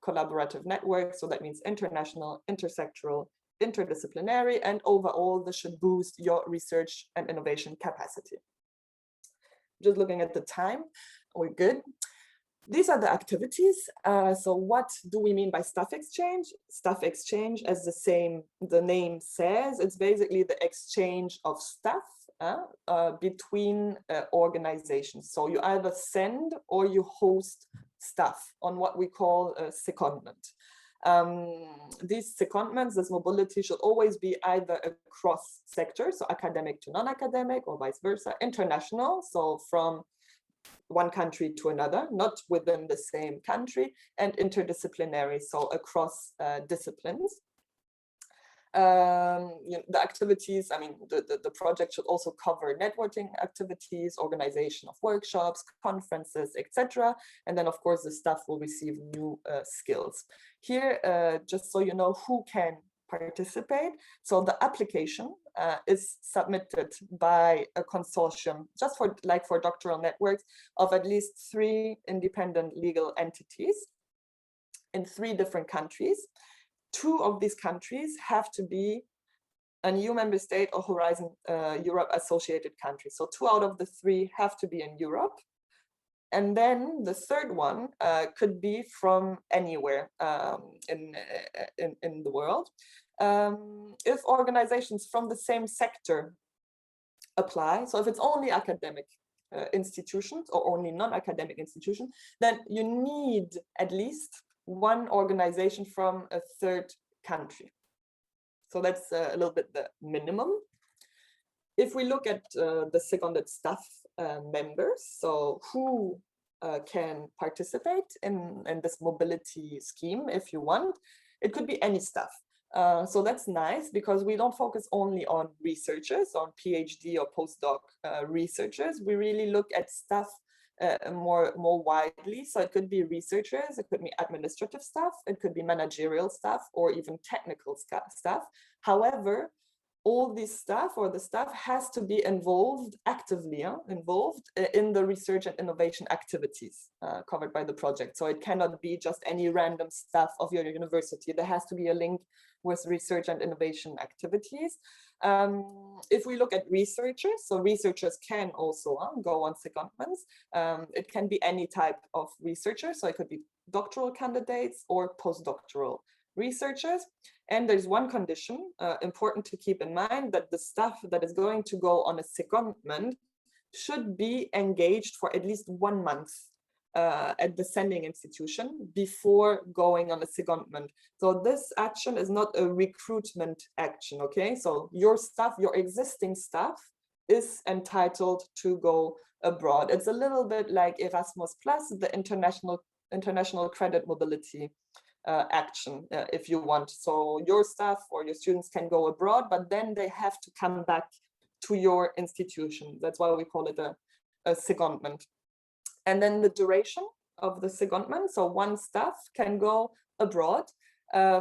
collaborative network. So that means international, intersectoral, interdisciplinary, and overall this should boost your research and innovation capacity. Just looking at the time, we're good. These are the activities. So what do we mean by staff exchange? Staff exchange, as the name says, it's basically the exchange of staff between organizations. So you either send or you host staff on what we call a secondment. These secondments, this mobility should always be either across sectors, so academic to non-academic, or vice versa, international, so from one country to another, not within the same country, and interdisciplinary, so across disciplines. The activities, I mean, the project should also cover networking activities, organization of workshops, conferences, etc. And then, of course, the staff will receive new skills. Here, just so you know who can participate. So the application is submitted by a consortium, just for doctoral networks, of at least 3 independent legal entities in 3 different countries. 2 of these countries have to be an EU member state or Horizon Europe associated country. So 2 out of the 3 have to be in Europe. And then the third one could be from anywhere in the world. If organizations from the same sector apply, so if it's only academic institutions or only non-academic institutions, then you need at least 1 organization from a third country. So that's a little bit the minimum. If we look at the seconded staff members, so who can participate in this mobility scheme if you want, it could be any staff. So that's nice because we don't focus only on researchers, on PhD or postdoc researchers. We really look at staff more widely. So it could be researchers, it could be administrative staff, it could be managerial staff, or even technical staff. However, all this staff or the staff has to be actively involved in the research and innovation activities covered by the project. So it cannot be just any random staff of your university. There has to be a link with research and innovation activities. If we look at researchers, so researchers can also go on secondments. It can be any type of researcher. So it could be doctoral candidates or postdoctoral researchers. And there's one condition important to keep in mind, that the staff that is going to go on a secondment should be engaged for at least 1 month at the sending institution before going on a secondment. So this action is not a recruitment action, okay? So your staff, your existing staff is entitled to go abroad. It's a little bit like Erasmus Plus, the international credit mobility action, if you want. So your staff or your students can go abroad, but then they have to come back to your institution. That's why we call it a secondment. And then the duration of the secondment, so one staff can go abroad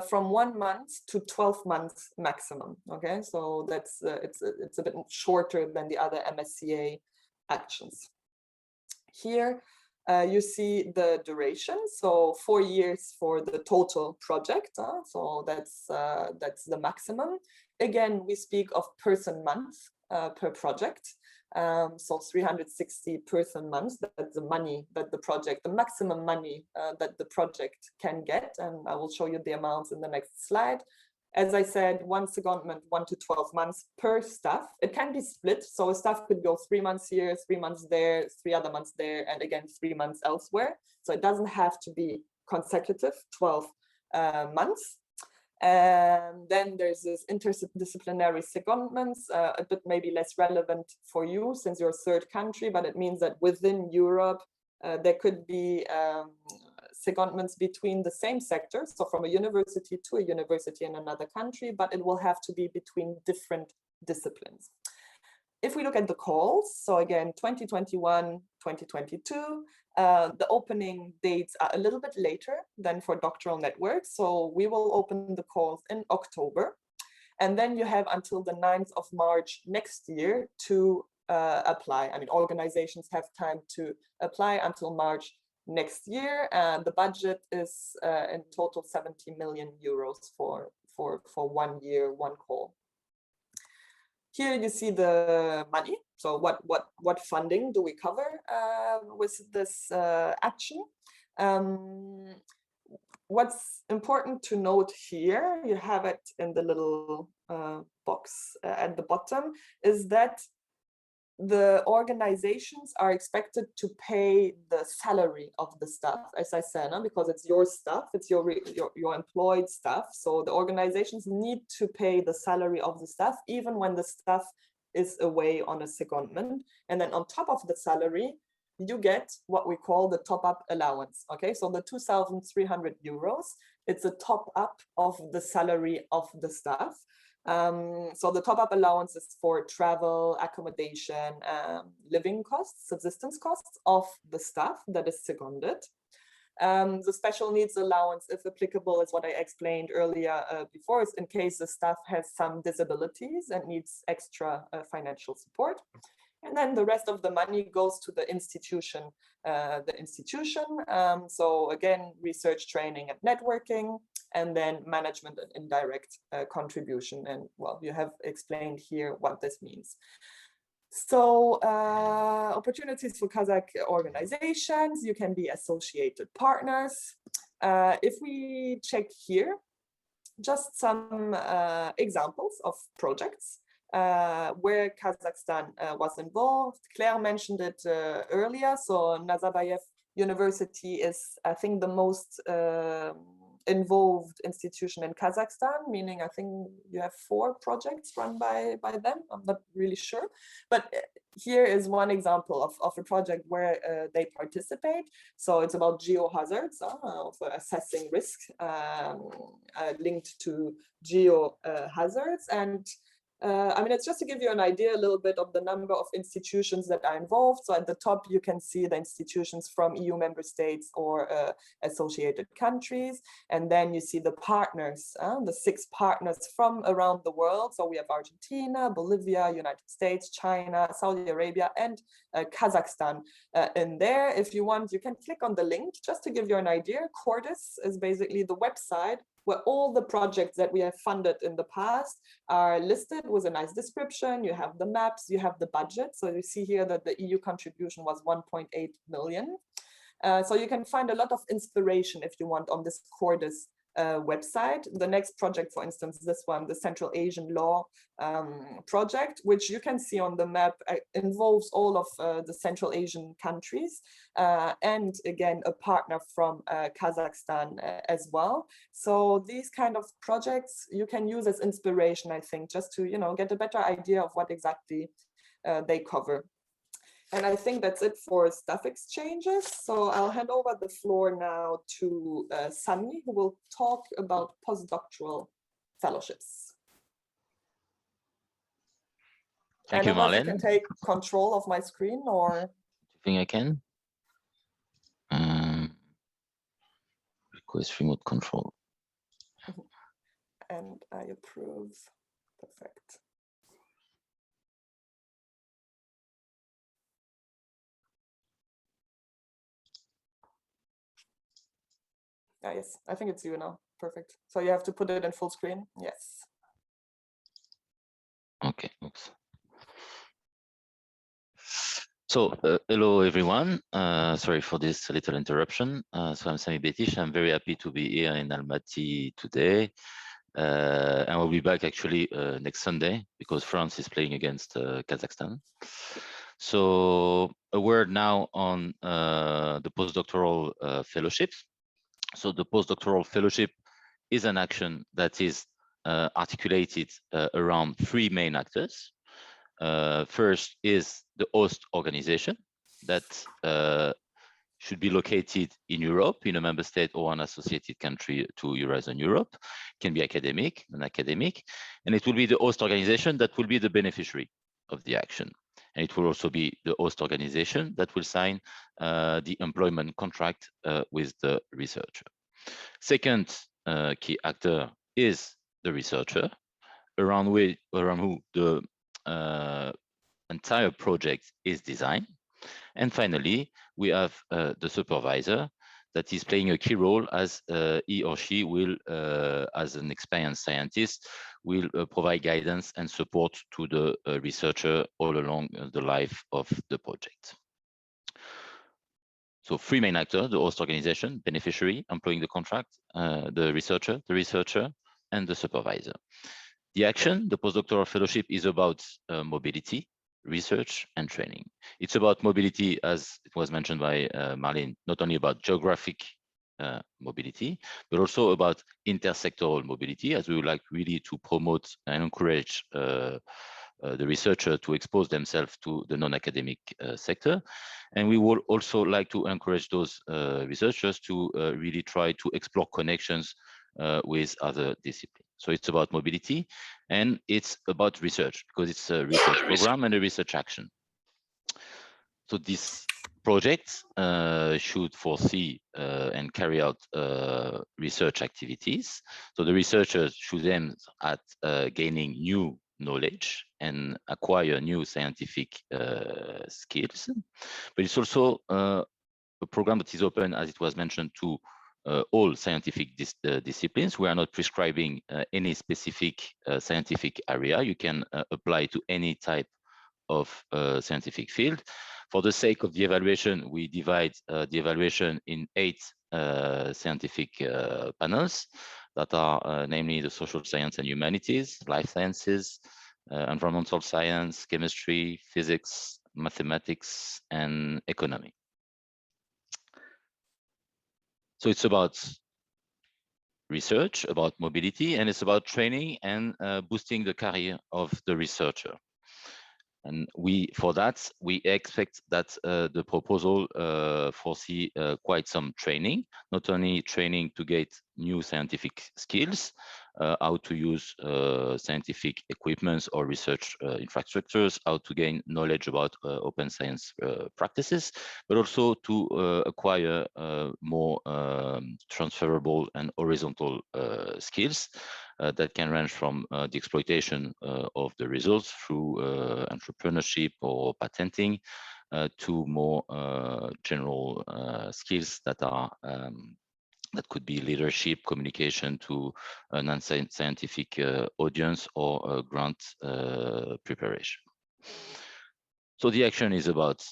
from 1 month to 12 months maximum. Okay, so that's it's a bit shorter than the other MSCA actions. Here you see the duration, so 4 years for the total project. So that's the maximum. Again, we speak of person month per project. So 360 person months, that's the money that the project, the maximum money that the project can get. And I will show you the amounts in the next slide. As I said, one secondment, 1 to 12 months per staff. It can be split. So a staff could go 3 months here, 3 months there, 3 other months there, and again, 3 months elsewhere. So it doesn't have to be consecutive 12 months. And then there's this interdisciplinary secondments, a bit maybe less relevant for you since you're a third country, but it means that within Europe, there could be secondments between the same sectors, so from a university to a university in another country, but it will have to be between different disciplines. If we look at the calls, so again, 2021, 2022, the opening dates are a little bit later than for doctoral networks. So we will open the calls in October. And then you have until the 9th of March next year to apply. I mean, organizations have time to apply until March next year. And the budget is in total 70 million euros for 1 year, 1 call. Here you see the money. So what funding do we cover with this action? What's important to note here, you have it in the little box at the bottom, is that the organizations are expected to pay the salary of the staff, as I said, because it's your staff, it's your employed staff. So the organizations need to pay the salary of the staff, even when the staff is away on a secondment. And then on top of the salary, you get what we call the top-up allowance. Okay, so the 2,300 euros, it's a top-up of the salary of the staff. So the top-up allowance is for travel, accommodation, living costs, subsistence costs of the staff that is seconded. The special needs allowance, if applicable, is what I explained earlier before, is in case the staff has some disabilities and needs extra financial support. And then the rest of the money goes to the institution. So again, research, training, and networking, and then management and indirect contribution. And well, you have explained here what this means. So opportunities for Kazakh organizations, you can be associated partners. If we check here, just some examples of projects where Kazakhstan was involved. Claire mentioned it earlier. So Nazarbayev University is, I think, the most involved institution in Kazakhstan, meaning I think you have 4 projects run by them. I'm not really sure, but here is one example of a project where they participate. So it's about geohazards, for assessing risk linked to geohazards. And I mean, it's just to give you an idea a little bit of the number of institutions that are involved. So at the top, you can see the institutions from EU member states or associated countries. And then you see the partners, the 6 partners from around the world. So we have Argentina, Bolivia, United States, China, Saudi Arabia, and Kazakhstan in there. If you want, you can click on the link just to give you an idea. Cordis is basically the website where all the projects that we have funded in the past are listed with a nice description. You have the maps, you have the budget. So you see here that the EU contribution was 1.8 million. So you can find a lot of inspiration if you want on this Cordis website. The next project, for instance, this one, the Central Asian Law project, which you can see on the map, involves all of the Central Asian countries, and again, a partner from Kazakhstan as well. So these kind of projects you can use as inspiration, I think, just to, you know, get a better idea of what exactly they cover. And I think that's it for staff exchanges. So I'll hand over the floor now to Sunny, who will talk about postdoctoral fellowships. Thank you, Marlene. You Marlene. can take control of my screen, or? Do you think I can? Request remote control. And I approve. Perfect. Yes, I think it's you now. Perfect. So you have to put it in full screen. Yes. Okay. Oops. So hello everyone. Sorry for this little interruption. So I'm Sami Betish. I'm very happy to be here in Almaty today. And we'll be back actually next Sunday because France is playing against Kazakhstan. So a word now on the postdoctoral fellowships. So the postdoctoral fellowship is an action that is articulated around three main actors. First is the host organization that should be located in Europe, in a member state or an associated country to Eurozone Europe. Can be academic, non-academic, and it will be the host organization that will be the beneficiary of the action. And it will also be the host organization that will sign the employment contract with the researcher. Second key actor is the researcher, around who the entire project is designed. And finally, we have the supervisor that is playing a key role as he or she will, as an experienced scientist, will provide guidance and support to the researcher all along the life of the project. So three main actors: the host organization, beneficiary, employing the contract, the researcher, and the supervisor. The action, the postdoctoral fellowship, is about mobility, research, and training. It's about mobility, as it was mentioned by Marlene, not only about geographic mobility, but also about intersectoral mobility, as we would like really to promote and encourage the researcher to expose themselves to the non-academic sector. And we would also like to encourage those researchers to really try to explore connections with other disciplines. So it's about mobility and it's about research, because it's a research program and a research action. So this project should foresee and carry out research activities. So the researchers should aim at gaining new knowledge and acquire new scientific skills. But it's also a program that is open, as it was mentioned, to all scientific disciplines. We are not prescribing any specific scientific area. You can apply to any type of scientific field. For the sake of the evaluation, we divide the evaluation in 8 scientific panels that are namely the social science and humanities, life sciences, environmental science, chemistry, physics, mathematics, and economy. So it's about research, about mobility, and it's about training and boosting the career of the researcher. And for that, we expect that the proposal foresee quite some training, not only training to get new scientific skills, how to use scientific equipments or research infrastructures, how to gain knowledge about open science practices, but also to acquire more transferable and horizontal skills that can range from the exploitation of the results through entrepreneurship or patenting to more general skills that are that could be leadership, communication to a non-scientific audience, or grant preparation. So the action is about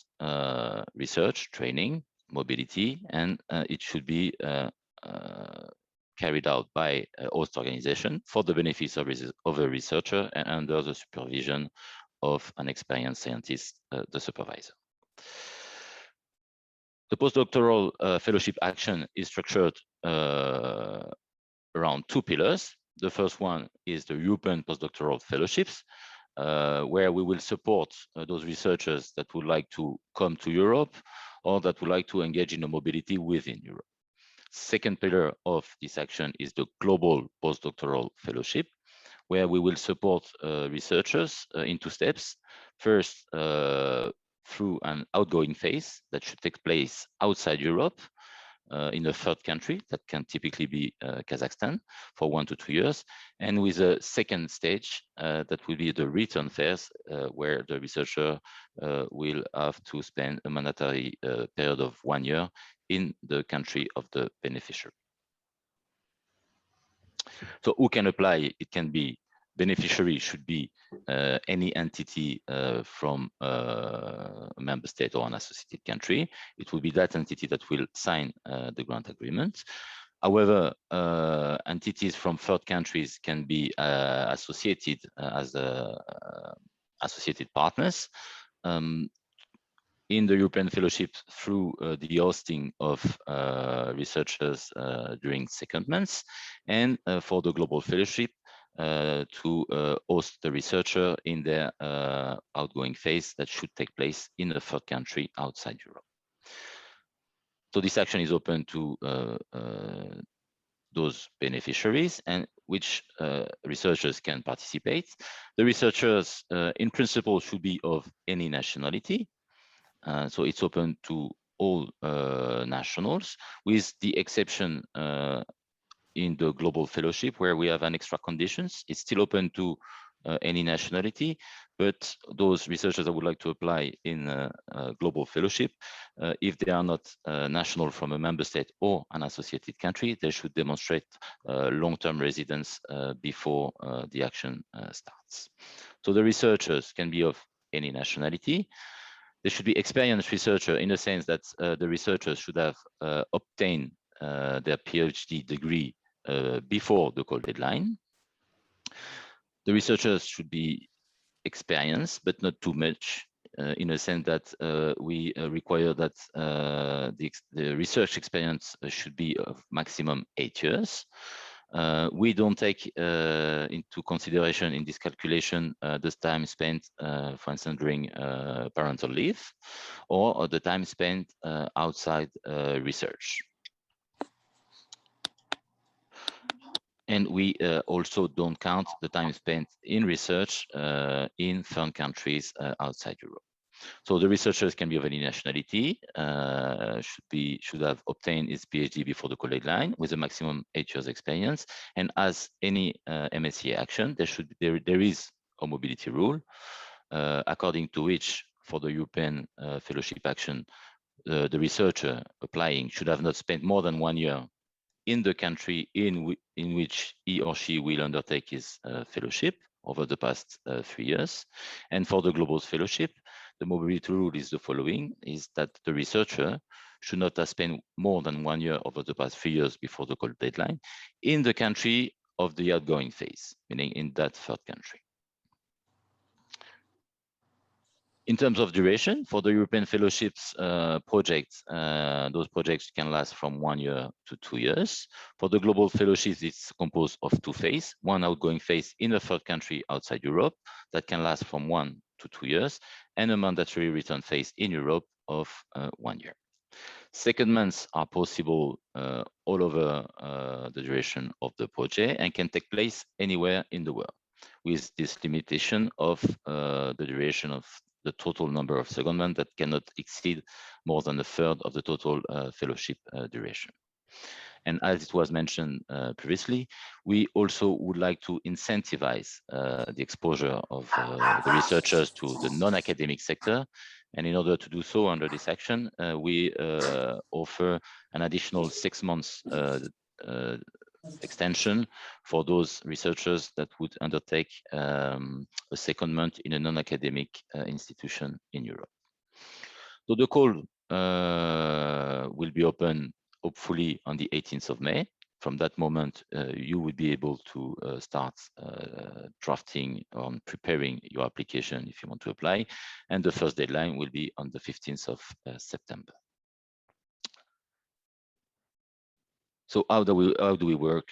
research, training, mobility, and it should be carried out by a host organization for the benefits of a researcher and under the supervision of an experienced scientist, the supervisor. The postdoctoral fellowship action is structured around 2 pillars. The first one is the European Postdoctoral Fellowships, where we will support those researchers that would like to come to Europe or that would like to engage in a mobility within Europe. Second pillar of this action is the Global Postdoctoral Fellowship, where we will support researchers in 2 steps. First, through an outgoing phase that should take place outside Europe, in a third country that can typically be Kazakhstan for 1 to 2 years, and with a second stage that will be the return phase, where the researcher will have to spend a mandatory period of 1 year in the country of the beneficiary. So who can apply? It can be beneficiary, should be any entity from a member state or an associated country. It will be that entity that will sign the grant agreement. However, entities from third countries can be associated as associated partners in the European Fellowship through the hosting of researchers during secondments, and for the Global Fellowship, to host the researcher in their outgoing phase that should take place in a third country outside Europe. So this action is open to those beneficiaries, and which researchers can participate. The researchers in principle should be of any nationality. So it's open to all nationals, with the exception in the Global Fellowship, where we have an extra conditions. It's still open to any nationality, but those researchers that would like to apply in a Global Fellowship, if they are not national from a member state or an associated country, they should demonstrate long-term residence before the action starts. So the researchers can be of any nationality. They should be experienced researcher in the sense that the researchers should have obtained their PhD degree before the call deadline. The researchers should be experienced, but not too much, in a sense that we require that the research experience should be of maximum 8 years. We don't take into consideration in this calculation the time spent, for instance, during parental leave, or the time spent outside research. And we also don't count the time spent in research in foreign countries outside Europe. So the researchers can be of any nationality, should have obtained his PhD before the call deadline with a maximum 8 years experience. And as any MSc action, there is a mobility rule, according to which for the European Fellowship action, the researcher applying should have not spent more than 1 year in the country in which he or she will undertake his fellowship over the past 3 years. And for the Global Fellowship, the mobility rule is the following, is that the researcher should not have spent more than 1 year over the past 3 years before the call deadline in the country of the outgoing phase, meaning in that third country. In terms of duration, for the European Fellowships projects, those projects can last from 1 year to 2 years. For the Global Fellowships, it's composed of 2 phases, one outgoing phase in a third country outside Europe that can last from 1 to 2 years, and a mandatory return phase in Europe of 1 year. Secondments are possible all over the duration of the project and can take place anywhere in the world, with this limitation of the duration of the total number of secondments that cannot exceed more than a third of the total fellowship duration. And as it was mentioned previously, we also would like to incentivize the exposure of the researchers to the non-academic sector. And in order to do so under this action, we offer an additional 6 months extension for those researchers that would undertake a secondment in a non-academic institution in Europe. So the call will be open hopefully on the 18th of May. From that moment, you would be able to start drafting or preparing your application if you want to apply. And the first deadline will be on the 15th of September. So how do we work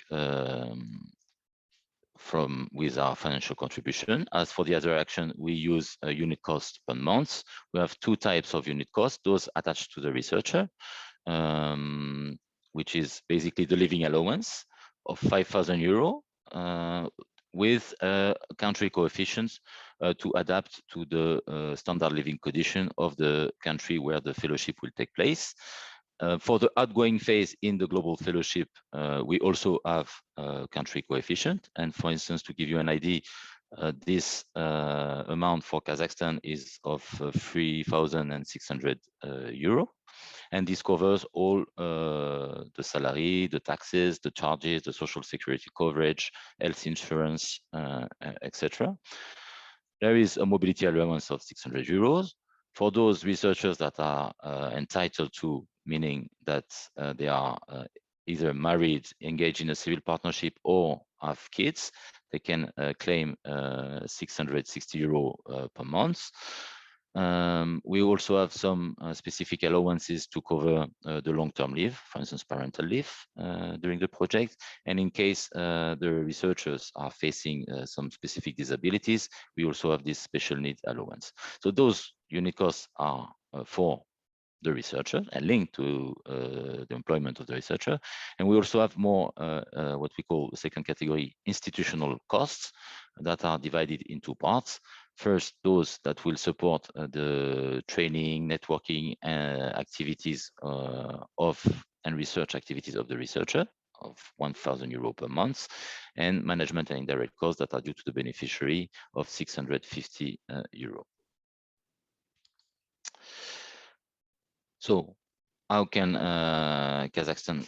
with our financial contribution? As for the other action, we use a unit cost per month. We have two types of unit cost, those attached to the researcher, which is basically the living allowance of 5,000 euro with a country coefficient to adapt to the standard living condition of the country where the fellowship will take place. For the outgoing phase in the global fellowship, we also have a country coefficient. And for instance, to give you an idea, this amount for Kazakhstan is of 3,600 euro. And this covers all the salary, the taxes, the charges, the social security coverage, health insurance, etc. There is a mobility allowance of 600 euros. For those researchers that are entitled to, meaning that they are either married, engaged in a civil partnership, or have kids, they can claim 660 euro per month. We also have some specific allowances to cover the long-term leave, for instance, parental leave during the project. And in case the researchers are facing some specific disabilities, we also have this special need allowance. So those unit costs are for the researcher and linked to the employment of the researcher. And we also have more what we call the second category, institutional costs, that are divided in two parts. First, those that will support the training, networking activities and research activities of the researcher of 1,000 euro per month, and management and indirect costs that are due to the beneficiary of 650 euro. So how can Kazakhstan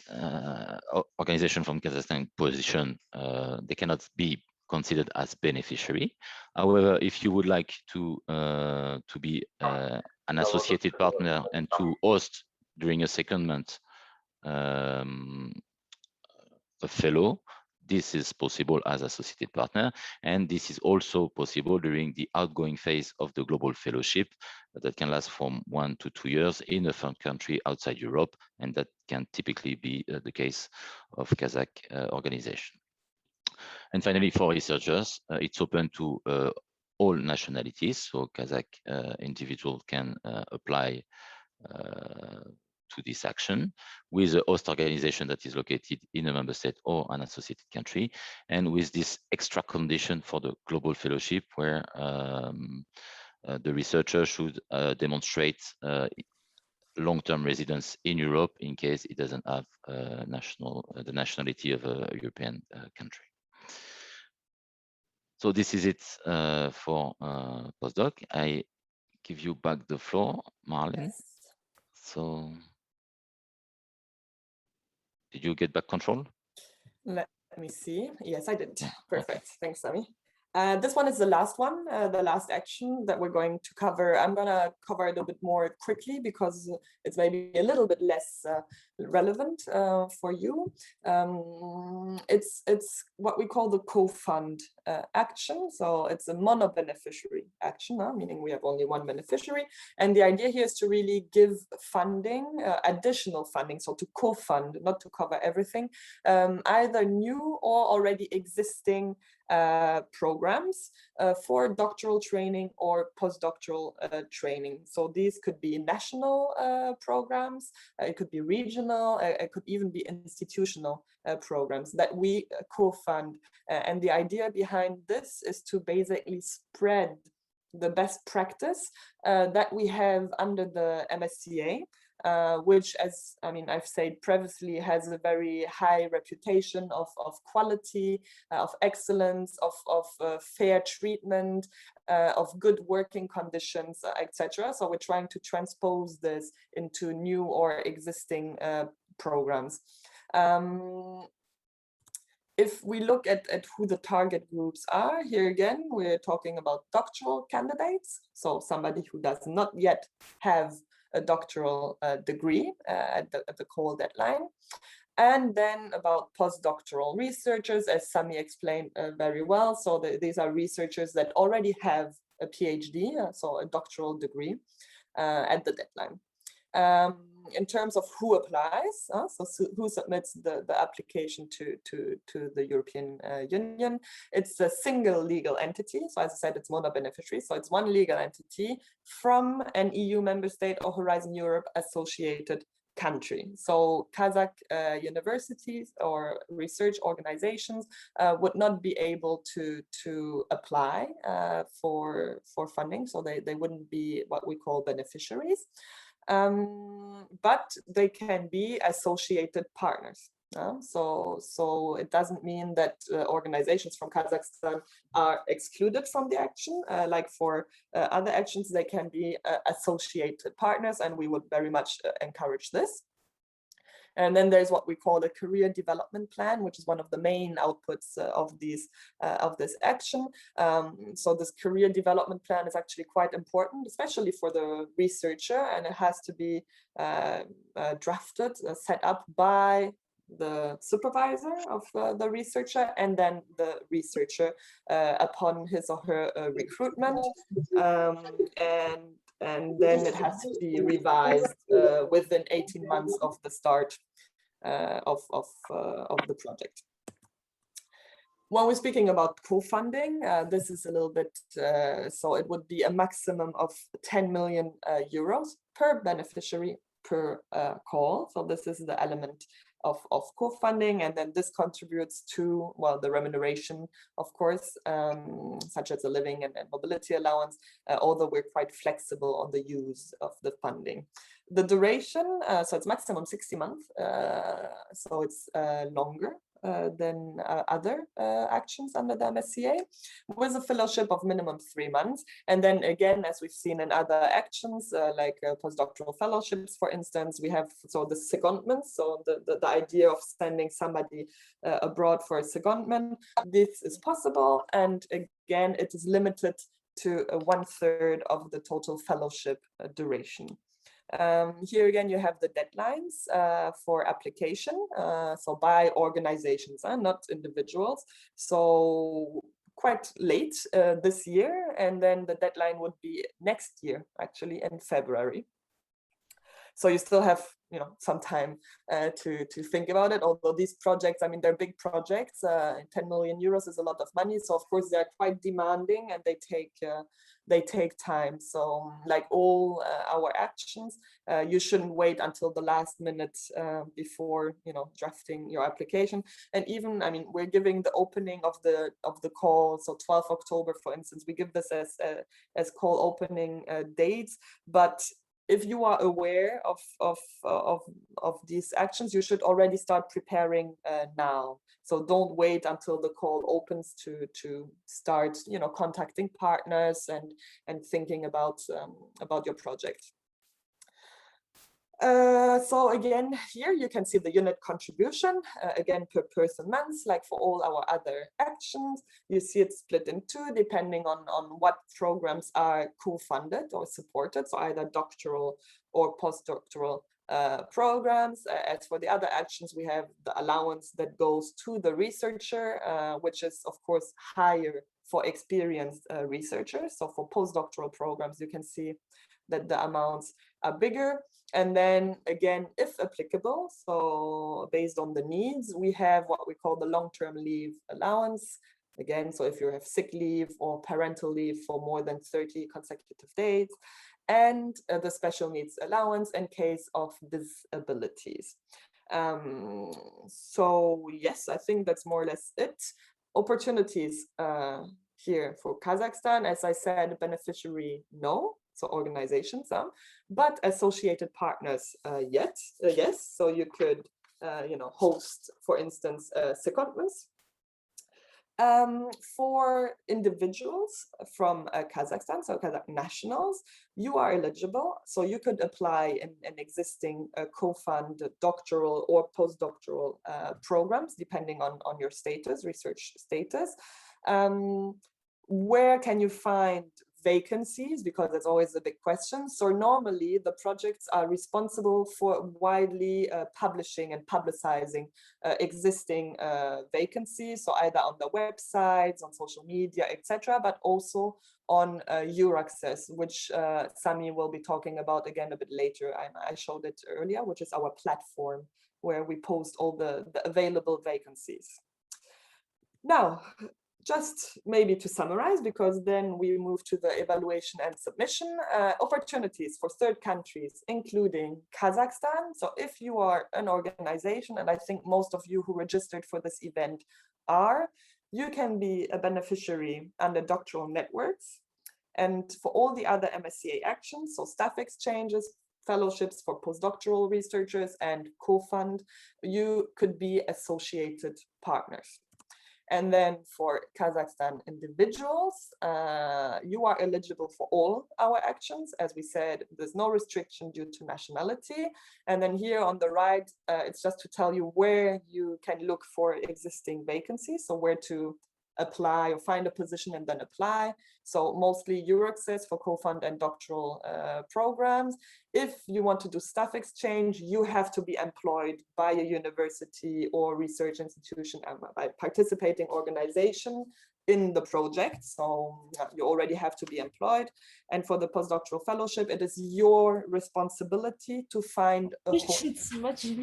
organization from Kazakhstan position? They cannot be considered as beneficiary. However, if you would like to be an associated partner and to host during a secondment a fellow, this is possible as associated partner, and this is also possible during the outgoing phase of the global fellowship that can last from 1 to 2 years in a third country outside Europe, and that can typically be the case of Kazakh organization. And finally, for researchers, it's open to all nationalities, so Kazakh individual can apply to this action with a host organization that is located in a member state or an associated country, and with this extra condition for the global fellowship where the researcher should demonstrate long-term residence in Europe in case it doesn't have the nationality of a European country. So this is it for postdoc. I give you back the floor, Marlene. Yes. So did you get back control? Let me see. Yes, I did. Perfect. Thanks, Sami. This one is the last one, the last action that we're going to cover. I'm going to cover it a bit more quickly because it's maybe a little bit less relevant for you. It's what we call the co-fund action. So it's a mono-beneficiary action, meaning we have only one beneficiary. And the idea here is to really give funding, additional funding, so to co-fund, not to cover everything, either new or already existing programs for doctoral training or postdoctoral training. So these could be national programs, it could be regional, it could even be institutional programs that we co-fund. And the idea behind this is to basically spread the best practice that we have under the MSCA, which, as I've said previously, has a very high reputation of quality, of excellence, of fair treatment, of good working conditions, etc. So we're trying to transpose this into new or existing programs. If we look at who the target groups are, here again, we're talking about doctoral candidates. So somebody who does not yet have a doctoral degree at the call deadline. And then about postdoctoral researchers, as Sami explained very well. So these are researchers that already have a PhD, so a doctoral degree at the deadline. In terms of who applies, so who submits the application to the European Union, it's a single legal entity. So as I said, it's mono-beneficiary. So it's one legal entity from an EU member state or Horizon Europe associated country. So Kazakh universities or research organizations would not be able to apply for funding. So they wouldn't be what we call beneficiaries. But they can be associated partners. So it doesn't mean that organizations from Kazakhstan are excluded from the action. Like for other actions, they can be associated partners, and we would very much encourage this. And then there's what we call the career development plan, which is one of the main outputs of this action. So this career development plan is actually quite important, especially for the researcher, and it has to be drafted, set up by the supervisor of the researcher, and then the researcher upon his or her recruitment. And then it has to be revised within 18 months of the start of the project. When we're speaking about co-funding, this is a little bit, so it would be a maximum of 10 million euros per beneficiary per call. So this is the element of co-funding, and then this contributes to, well, the remuneration, of course, such as the living and mobility allowance, although we're quite flexible on the use of the funding. The duration, so it's maximum 60 months, so it's longer than other actions under the MSCA, with a fellowship of minimum 3 months. And then again, as we've seen in other actions, like postdoctoral fellowships, for instance, we have the secondment, so the idea of sending somebody abroad for a secondment. This is possible, and again, it is limited to 1/3 of the total fellowship duration. Here again, you have the deadlines for application, so by organizations, not individuals. So quite late this year, and then the deadline would be next year, actually in February. So you still have, some time to think about it. Although these projects, I mean, they're big projects. 10 million euros is a lot of money. So of course they're quite demanding, and they take time. So like all our actions, you shouldn't wait until the last minute before, drafting your application. And even, I mean, we're giving the opening of the call. So 12th October, for instance, we give this as call opening dates, but if you are aware of these actions, you should already start preparing now. So don't wait until the call opens to start, contacting partners and thinking about your project. So again, here you can see the unit contribution, again, per person months, like for all our other actions. You see it split in two, depending on what programs are co-funded or supported, so either doctoral or postdoctoral programs. As for the other actions, we have the allowance that goes to the researcher, which is, of course, higher for experienced researchers. So for postdoctoral programs, you can see that the amounts are bigger. And then again, if applicable, so based on the needs, we have what we call the long-term leave allowance. Again, so if you have sick leave or parental leave for more than 30 consecutive days, and the special needs allowance in case of disabilities. So yes, I think that's more or less it. Opportunities here for Kazakhstan, as I said, beneficiary, no. So organizations, but associated partners, yes. So you could, host, for instance, secondments. For individuals from Kazakhstan, so Kazakh nationals, you are eligible. So you could apply in existing co-fund doctoral or postdoctoral programs, depending on your status, research status. Where can you find vacancies, because it's always a big question. So normally the projects are responsible for widely publishing and publicizing existing vacancies. So either on the websites, on social media, etc., but also on Euraccess, which Sami will be talking about again a bit later. I showed it earlier, which is our platform where we post all the available vacancies. Now, just maybe to summarize, because then we move to the evaluation and submission, opportunities for third countries, including Kazakhstan. So if you are an organization, and I think most of you who registered for this event are, you can be a beneficiary under doctoral networks. And for all the other MSCA actions, so staff exchanges, fellowships for postdoctoral researchers, and co-fund, you could be associated partners. And then for Kazakhstan individuals, you are eligible for all our actions. As we said, there's no restriction due to nationality. And then here on the right, it's just to tell you where you can look for existing vacancies, so where to apply or find a position and then apply. So mostly Euraccess for co-fund and doctoral programs. If you want to do staff exchange, you have to be employed by a university or research institution, by participating organization in the project. So you already have to be employed. And for the postdoctoral fellowship, it is your responsibility to find a home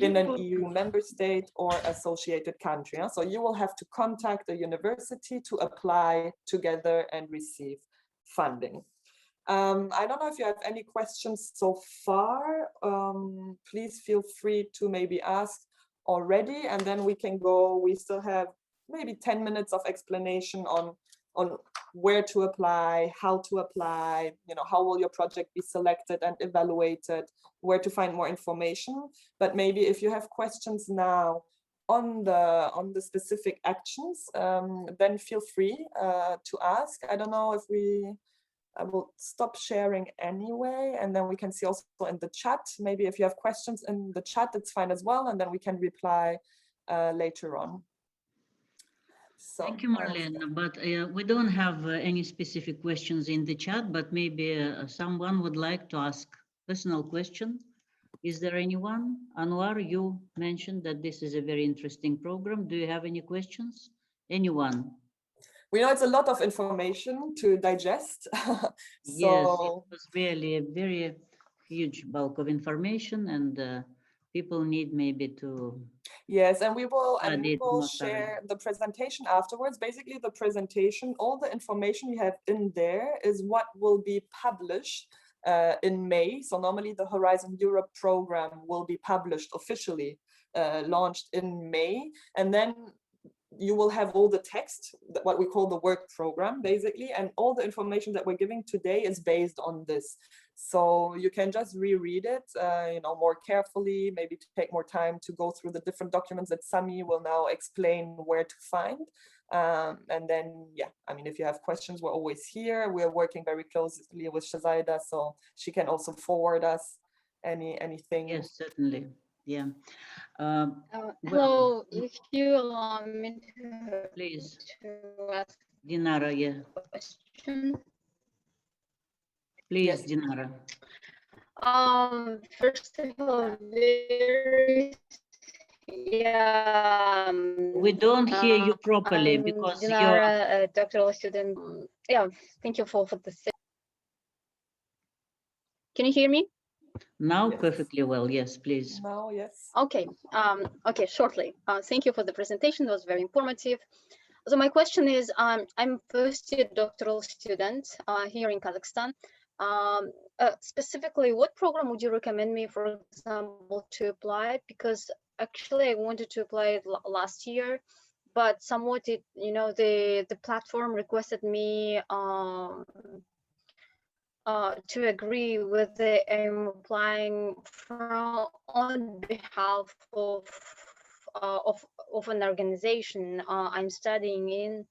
in an EU member state or associated country. So you will have to contact the university to apply together and receive funding. I don't know if you have any questions so far. Please feel free to maybe ask already, and then we can go. We still have maybe 10 minutes of explanation on where to apply, how to apply, how will your project be selected and evaluated, where to find more information. But maybe if you have questions now on the specific actions, then feel free to ask. I don't know if I will stop sharing anyway, and then we can see also in the chat. Maybe if you have questions in the chat, it's fine as well, and then we can reply later on. So, thank you, Marlene. But we don't have any specific questions in the chat, but maybe someone would like to ask personal question. Is there anyone? Anwar, you mentioned that this is a very interesting program. Do you have any questions? Anyone? We know it's a lot of information to digest. Yes, it was really a very huge bulk of information, and people need maybe to. Yes, and we will share the presentation afterwards. Basically, the presentation, all the information you have in there is what will be published in May. So normally the Horizon Europe program will be published officially, launched in May, and then you will have all the text, what we call the work program, basically, and all the information that we're giving today is based on this. So you can just reread it, more carefully, maybe to take more time to go through the different documents that Sami will now explain where to find. And then, if you have questions, we're always here. We're working very closely with Shazaida, so she can also forward us anything. Yes, certainly. Yeah. Hello, if you allow me to, please, ask Dinara, a question. Please, Yes. Dinara. First of all, we don't hear you properly because Dinara, a doctoral student. Thank you for this. Can you hear me? Now, yes. Perfectly well. Yes, please. Now, yes. Okay. Okay, shortly. Thank you for the presentation. It was very informative. So my question is, I'm first-year doctoral student here in Kazakhstan. Specifically, what program would you recommend me, for example, to apply? Because actually, I wanted to apply it last year, but somewhat the platform requested me to agree with I'm applying on behalf of an organization I'm studying in,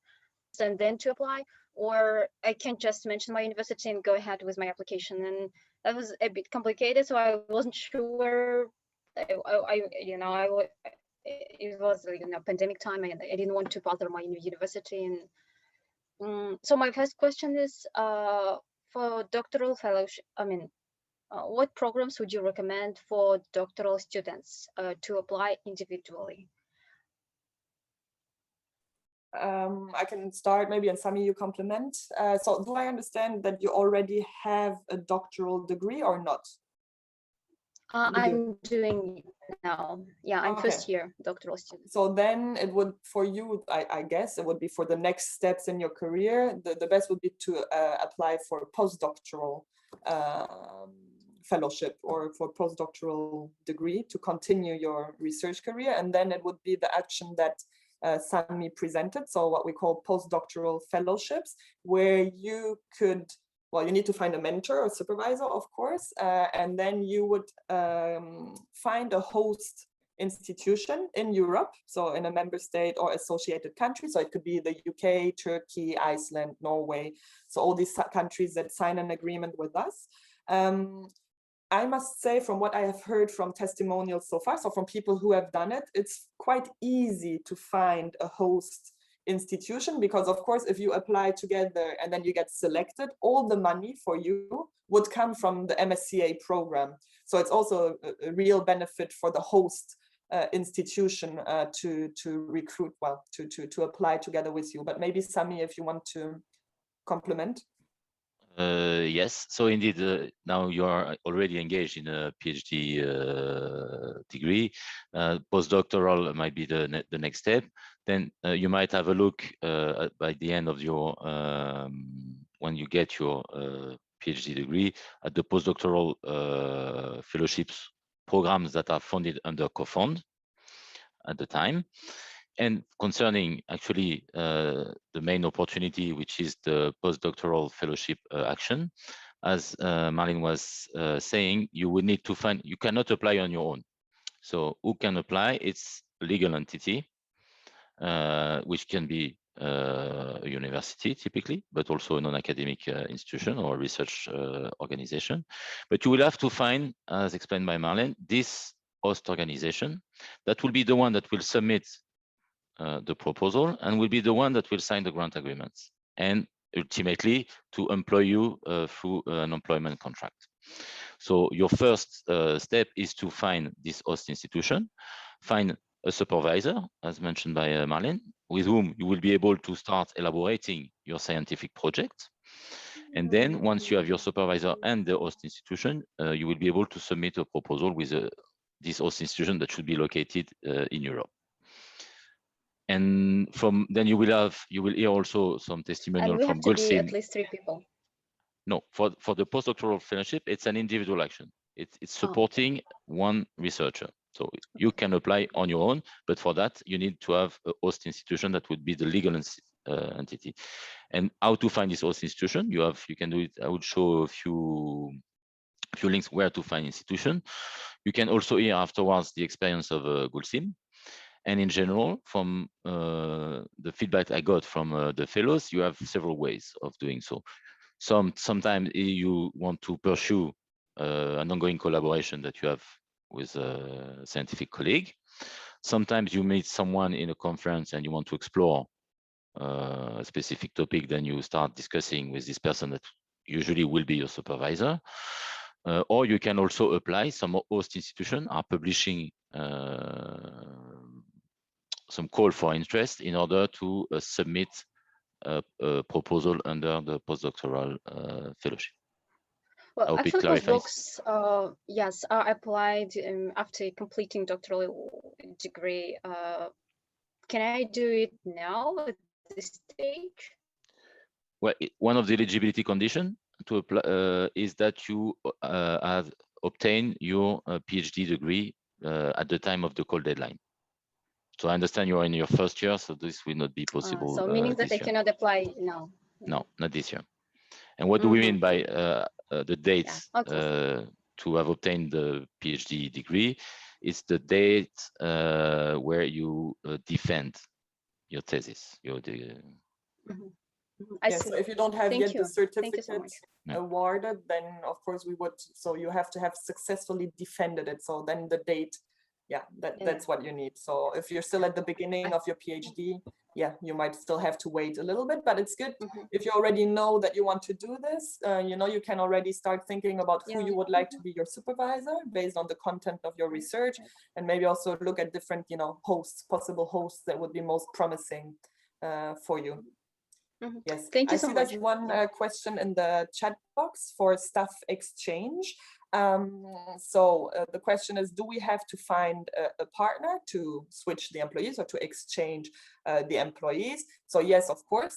and then to apply, or I can just mention my university and go ahead with my application. And that was a bit complicated, so I wasn't sure. It was pandemic time, and I didn't want to bother my university. And so my first question is, for doctoral fellowship, what programs would you recommend for doctoral students to apply individually? I can start maybe, and Sami, you complement. So do I understand that you already have a doctoral degree or not? I'm doing now. Yeah, I'm Okay. first year doctoral student. So then it would, for you, I guess, it would be for the next steps in your career, the best would be to apply for postdoctoral fellowship or for postdoctoral degree to continue your research career. And then it would be the action that Sami presented, so what we call postdoctoral fellowships, where you could, well, you need to find a mentor or supervisor, of course, and then you would find a host institution in Europe, so in a member state or associated country. So it could be the UK, Turkey, Iceland, Norway. So all these countries that sign an agreement with us. I must say, from what I have heard from testimonials so far, so from people who have done it, it's quite easy to find a host institution, because of course, if you apply together and then you get selected, all the money for you would come from the MSCA program. So it's also a real benefit for the host institution to recruit, well, to apply together with you. But maybe Sami, if you want to complement. Yes, so indeed, now you are already engaged in a PhD degree. Postdoctoral might be the next step. Then you might have a look by the end of your, when you get your PhD degree, at the postdoctoral fellowships programs that are funded under CoFund at the time. And concerning actually the main opportunity, which is the postdoctoral fellowship action, as Marlene was saying, you would need to find, you cannot apply on your own. So who can apply? It's a legal entity, which can be a university typically, but also a non-academic institution or research organization. But you will have to find, as explained by Marlene, this host organization that will be the one that will submit the proposal and will be the one that will sign the grant agreements and ultimately to employ you through an employment contract. So your first step is to find this host institution, find a supervisor, as mentioned by Marlene, with whom you will be able to start elaborating your scientific project. And then once you have your supervisor and the host institution, you will be able to submit a proposal with this host institution that should be located in Europe. And from then you will hear also some testimonial from And we have to be Gulsim. at least 3 people. No, for the postdoctoral fellowship, it's an individual action. It's supporting one researcher. So you can apply on your own, but for that you need to have a host institution that would be the legal entity. And how to find this host institution? You can do it. I would show a few links where to find institution. You can also hear afterwards the experience of Gulsim. And in general, from the feedback I got from the fellows, you have several ways of doing so. Sometimes you want to pursue an ongoing collaboration that you have with a scientific colleague. Sometimes you meet someone in a conference and you want to explore a specific topic, then you start discussing with this person that usually will be your supervisor. Or you can also apply. Some host institutions are publishing some call for interest in order to submit a proposal under the postdoctoral fellowship. Well, actually, postdocs, yes, are applied after completing doctoral degree. Can I do it now at this stage? Well, one of the eligibility conditions to apply is that you have obtained your PhD degree at the time of the call deadline. So I understand you are in your first year, so this will not be possible. So meaning that I cannot apply now? No, not this year. And what do we mean by the dates to have obtained the PhD degree? It's the date where you defend your thesis. Yes, so if you don't have yet the certificate so awarded, then of course we would, so you have to have successfully defended it. So then the date yeah, Yeah. that's what you need. So if you're still at the beginning of your PhD, yeah, you might still have to wait a little bit, but it's good if you already know that you want to do this, you know, you can already start thinking about who you would like to be your supervisor based on the content of your research, and maybe also look at different, you know, hosts, possible hosts that would be most promising for you. Yes, Thank you I so see much. there's one question in the chat box for staff exchange. So the question is, do we have to find a partner to switch the employees or to exchange the employees? So yes, of course,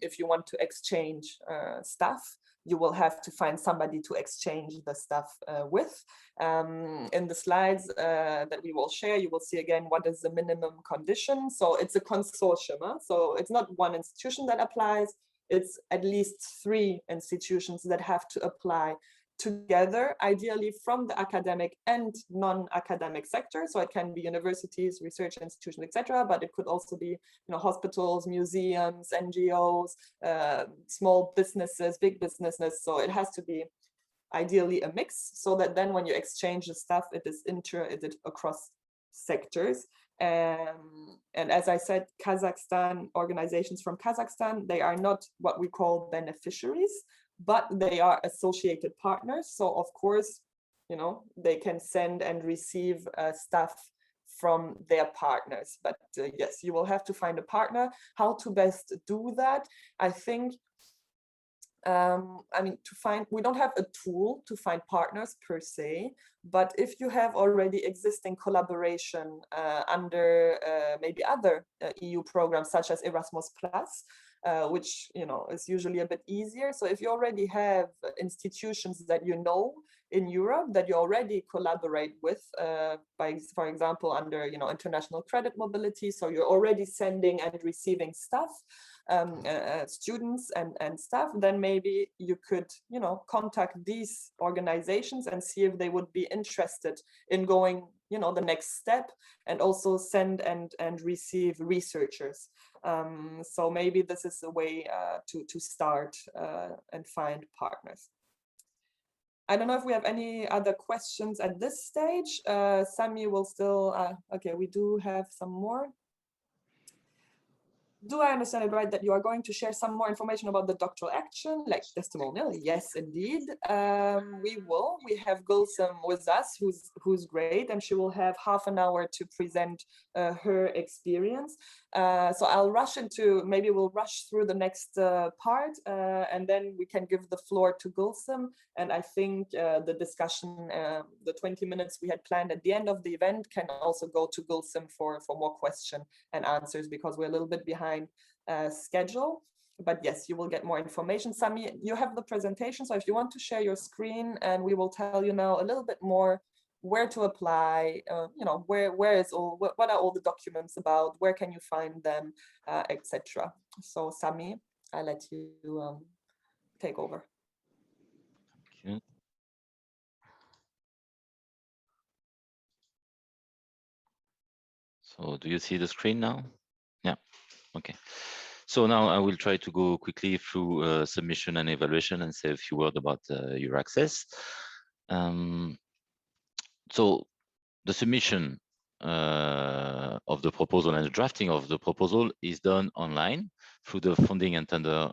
if you want to exchange staff, you will have to find somebody to exchange the stuff with. In the slides that we will share, you will see again what is the minimum condition. So it's a consortium, so it's not one institution that applies, it's at least 3 institutions that have to apply together, ideally from the academic and non-academic sector. So it can be universities, research institutions, etc., but it could also be, you know, hospitals, museums, NGOs, small businesses, big businesses. So it has to be ideally a mix, so that then when you exchange the stuff, it is across sectors. And as I said, Kazakhstan, organizations from Kazakhstan, they are not what we call beneficiaries, but they are associated partners. So of course, you know, they can send and receive stuff from their partners. But yes, you will have to find a partner. How to best do that? I think, I mean, we don't have a tool to find partners per se, but if you have already existing collaboration under maybe other EU programs such as Erasmus+, which, you know, is usually a bit easier. So if you already have institutions that you know in Europe that you already collaborate with, for example, under, you know, international credit mobility, so you're already sending and receiving stuff, students and stuff, then maybe you could, you know, contact these organizations and see if they would be interested in going, you know, the next step, and also send and receive researchers. So maybe this is a way to start and find partners. I don't know if we have any other questions at this stage. Sami will still, okay, we do have some more. Do I understand it right that you are going to share some more information about the doctoral action, like testimonial? Yes, indeed. We will. We have Gulsum with us, who's great, and she will have half an hour to present her experience. So I'll maybe we'll rush through the next part, and then we can give the floor to Gulsum. And I think the discussion, the 20 minutes we had planned at the end of the event, can also go to Gulsum for more question and answers, because we're a little bit behind schedule. But yes, you will get more information. Sami, you have the presentation, so if you want to share your screen, and we will tell you now a little bit more where to apply, you know, what are all the documents about, where can you find them, etc. So Sami, I let you take over. Okay. So do you see the screen now? Yeah, okay. So now I will try to go quickly through submission and evaluation and say a few words about your access. So the submission of the proposal and the drafting of the proposal is done online through the funding and tender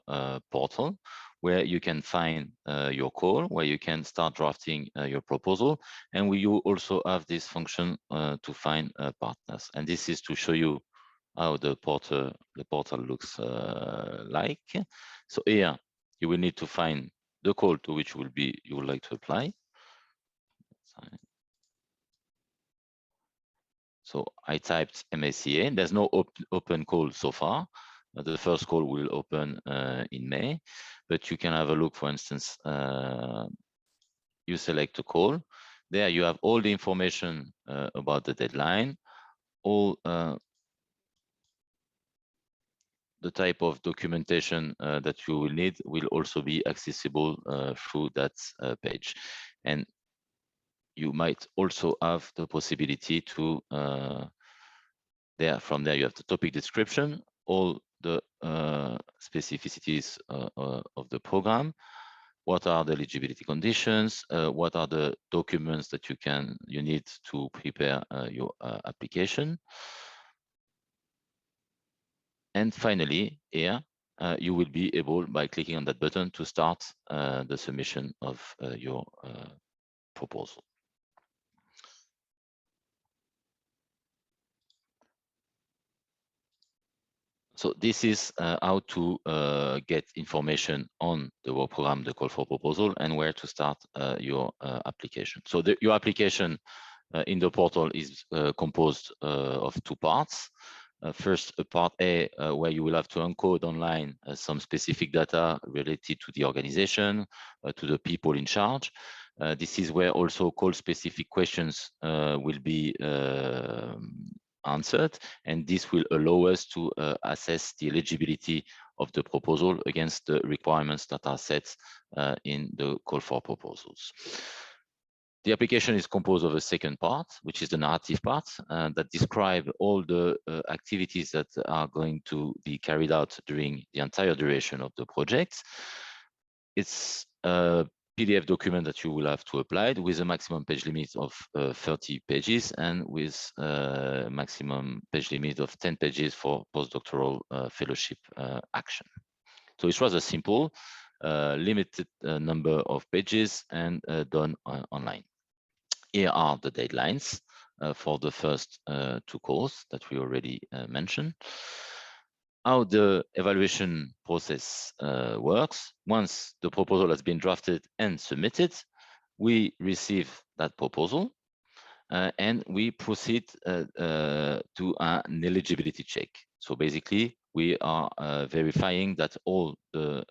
portal, where you can find your call, where you can start drafting your proposal, and you also have this function to find partners. And this is to show you how the portal looks like. So here you will need to find the call to which you would like to apply. So I typed Msca. There's no open call so far. The first call will open in May, but you can have a look. For instance, you select a call. There you have all the information about the deadline, all the type of documentation that you will need will also be accessible through that page. And you might also have the possibility to, from there you have the topic description, all the specificities of the program, what are the eligibility conditions, what are the documents that you need to prepare your application. And finally, here, you will be able, by clicking on that button, to start the submission of your proposal. So this is how to get information on the work program, the call for proposal, and where to start your application. So your application in the portal is composed of two parts. First, a part A, where you will have to encode online some specific data related to the organization, to the people in charge. This is where also call-specific questions will be answered, and this will allow us to assess the eligibility of the proposal against the requirements that are set in the call for proposals. The application is composed of a second part, which is the narrative part, that describe all the activities that are going to be carried out during the entire duration of the project. It's a PDF document that you will have to apply with a maximum page limit of 30 pages and with a maximum page limit of 10 pages for postdoctoral fellowship action. So it's rather simple, limited number of pages and done online. Here are the deadlines for the first two calls that we already mentioned. How the evaluation process works: once the proposal has been drafted and submitted, we receive that proposal and we proceed to an eligibility check. So basically, we are verifying that all the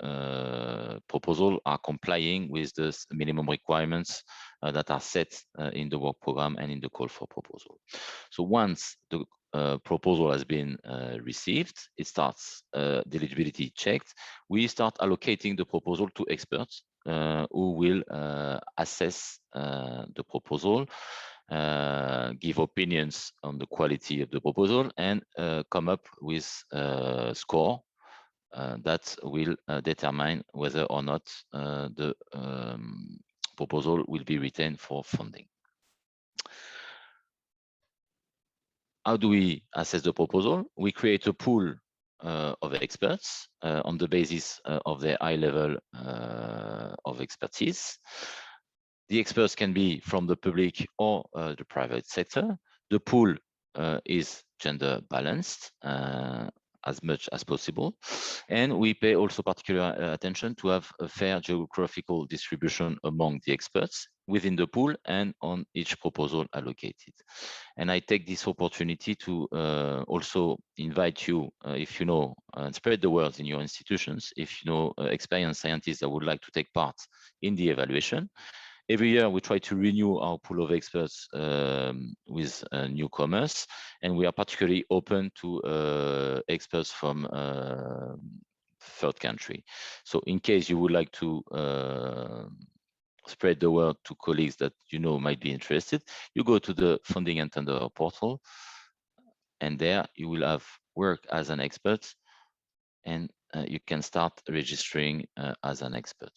proposals are complying with the minimum requirements that are set in the work program and in the call for proposal. So once the proposal has been received, it starts the eligibility checked. We start allocating the proposal to experts who will assess the proposal, give opinions on the quality of the proposal, and come up with a score that will determine whether or not the proposal will be retained for funding. How do we assess the proposal? We create a pool of experts on the basis of their high level of expertise. The experts can be from the public or the private sector. The pool is gender balanced as much as possible. And we pay also particular attention to have a fair geographical distribution among the experts within the pool and on each proposal allocated. And I take this opportunity to also invite you, if you know, and spread the word in your institutions, if you know experienced scientists that would like to take part in the evaluation. Every year, we try to renew our pool of experts with newcomers, and we are particularly open to experts from third country. So in case you would like to spread the word to colleagues that you know might be interested, you go to the funding and tender portal, and there you will have work as an expert, and you can start registering as an expert.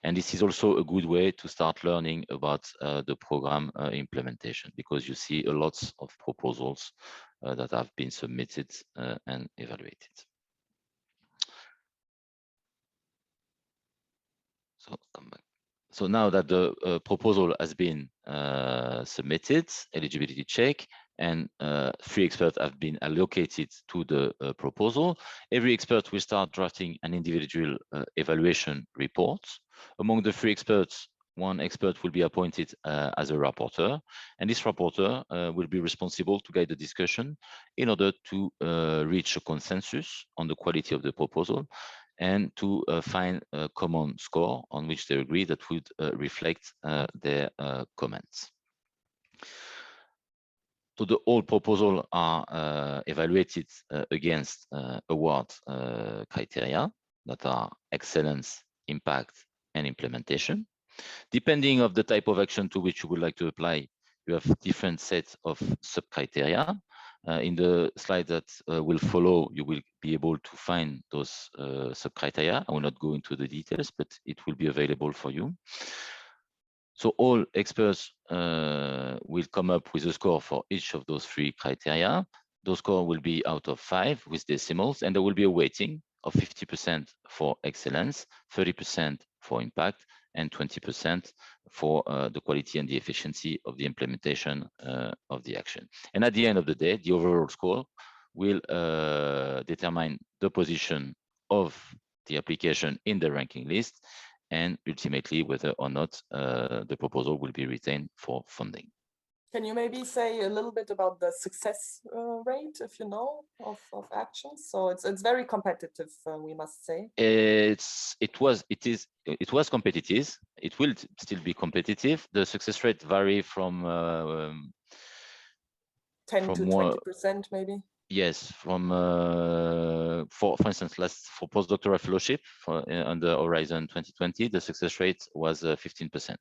And this is also a good way to start learning about the program implementation, because you see a lot of proposals that have been submitted and evaluated. So come back. So now that the proposal has been submitted, eligibility check, and 3 experts have been allocated to the proposal, every expert will start drafting an individual evaluation report. Among the 3 experts, 1 expert will be appointed as a rapporteur, and this rapporteur will be responsible to guide the discussion in order to reach a consensus on the quality of the proposal and to find a common score on which they agree that would reflect their comments. So the whole proposal are evaluated against award criteria that are excellence, impact, and implementation. Depending on the type of action to which you would like to apply, you have different sets of sub-criteria. In the slide that will follow, you will be able to find those sub-criteria. I will not go into the details, but it will be available for you. So all experts will come up with a score for each of those 3 criteria. Those scores will be out of 5 with decimals, and there will be a weighting of 50% for excellence, 30% for impact, and 20% for the quality and the efficiency of the implementation of the action. And at the end of the day, the overall score will determine the position of the application in the ranking list, and ultimately whether or not the proposal will be retained for funding. Can you maybe say a little bit about the success rate, if you know, of actions? So it's very competitive, we must say. It was competitive. It will still be competitive. The success rate vary from 10 to 20% maybe. Yes, from for instance, for postdoctoral fellowship under Horizon 2020, the success rate was 15%.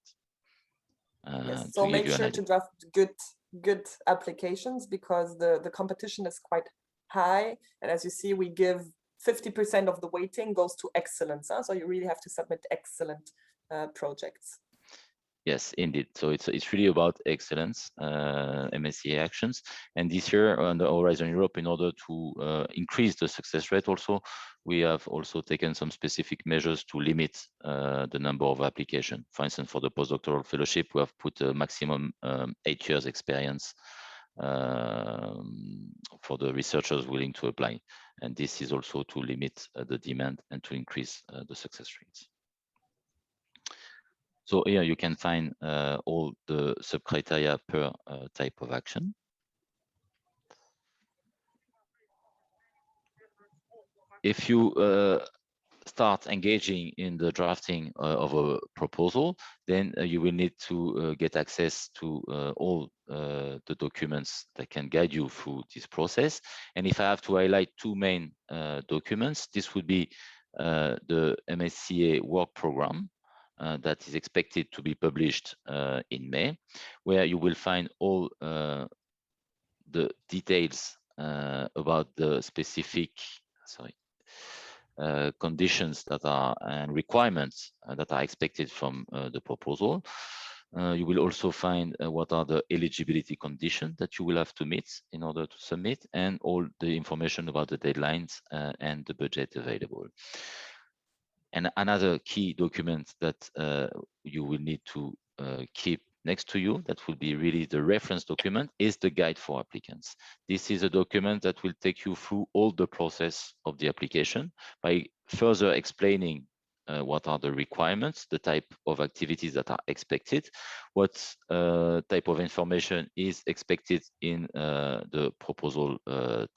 Yes, so make sure to draft good applications, because the competition is quite high. And as you see, we give 50% of the weighting goes to excellence. So you really have to submit excellent projects. Yes, indeed. So it's really about excellence, MSCA actions. And this year on the Horizon Europe, in order to increase the success rate also, we have also taken some specific measures to limit the number of applications. For instance, for the postdoctoral fellowship, we have put a maximum 8 years experience for the researchers willing to apply. And this is also to limit the demand and to increase the success rates. So here you can find all the sub-criteria per type of action. If you start engaging in the drafting of a proposal, then you will need to get access to all the documents that can guide you through this process. And if I have to highlight 2 main documents, this would be the MSCA work program, that is expected to be published in May, where you will find all the details about the specific conditions that are and requirements that are expected from the proposal. You will also find what are the eligibility conditions that you will have to meet in order to submit, and all the information about the deadlines and the budget available. And another key document that you will need to keep next to you, that will be really the reference document, is the guide for applicants. This is a document that will take you through all the process of the application by further explaining what are the requirements, the type of activities that are expected, what type of information is expected in the proposal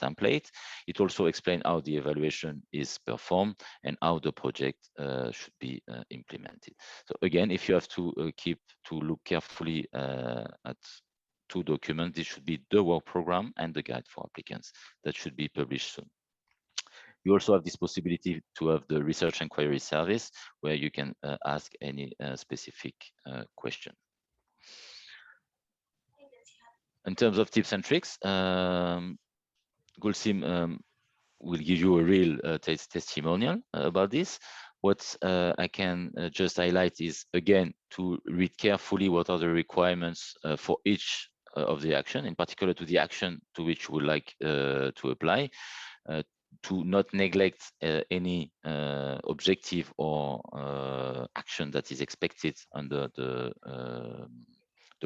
template. It also explains how the evaluation is performed and how the project should be implemented. So again, if you have to look carefully at 2 documents, this should be the work program and the guide for applicants that should be published soon. You also have this possibility to have the research inquiry service, where you can ask any specific question. In terms of tips and tricks, Gulsim will give you a real testimonial about this. What I can just highlight is, again, to read carefully what are the requirements for each of the action, in particular to the action to which you would like to apply, to not neglect any objective or action that is expected under the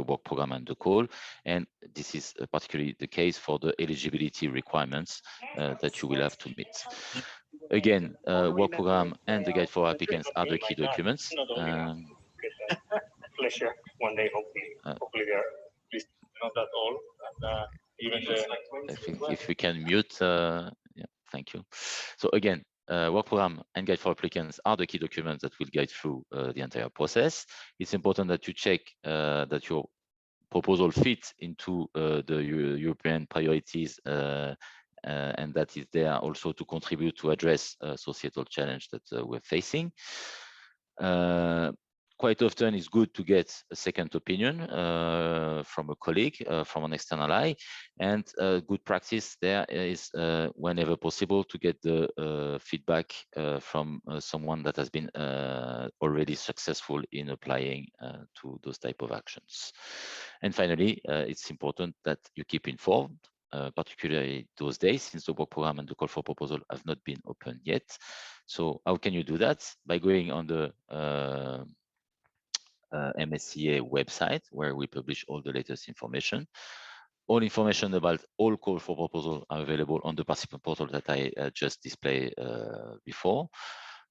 work program and the call. And this is particularly the case for the eligibility requirements that you will have to meet. Again, work program and the guide for applicants are the key documents. Pleasure. One day, hopefully they are at least not that all. And even if we can mute, yeah, thank you. So again, work program and guide for applicants are the key documents that will guide through the entire process. It's important that you check that your proposal fits into the European priorities, and that is there also to contribute to address societal challenge that we're facing. quite often it's good to get a second opinion from a colleague, from an external eye, and good practice there is whenever possible to get the feedback from someone that has been already successful in applying to those type of actions. And finally, it's important that you keep informed, particularly those days since the work program and the call for proposal have not been open yet. So how can you do that? By going on the MSCA website, where we publish all the latest information. All information about all call for proposal are available on the participant portal that I just displayed before.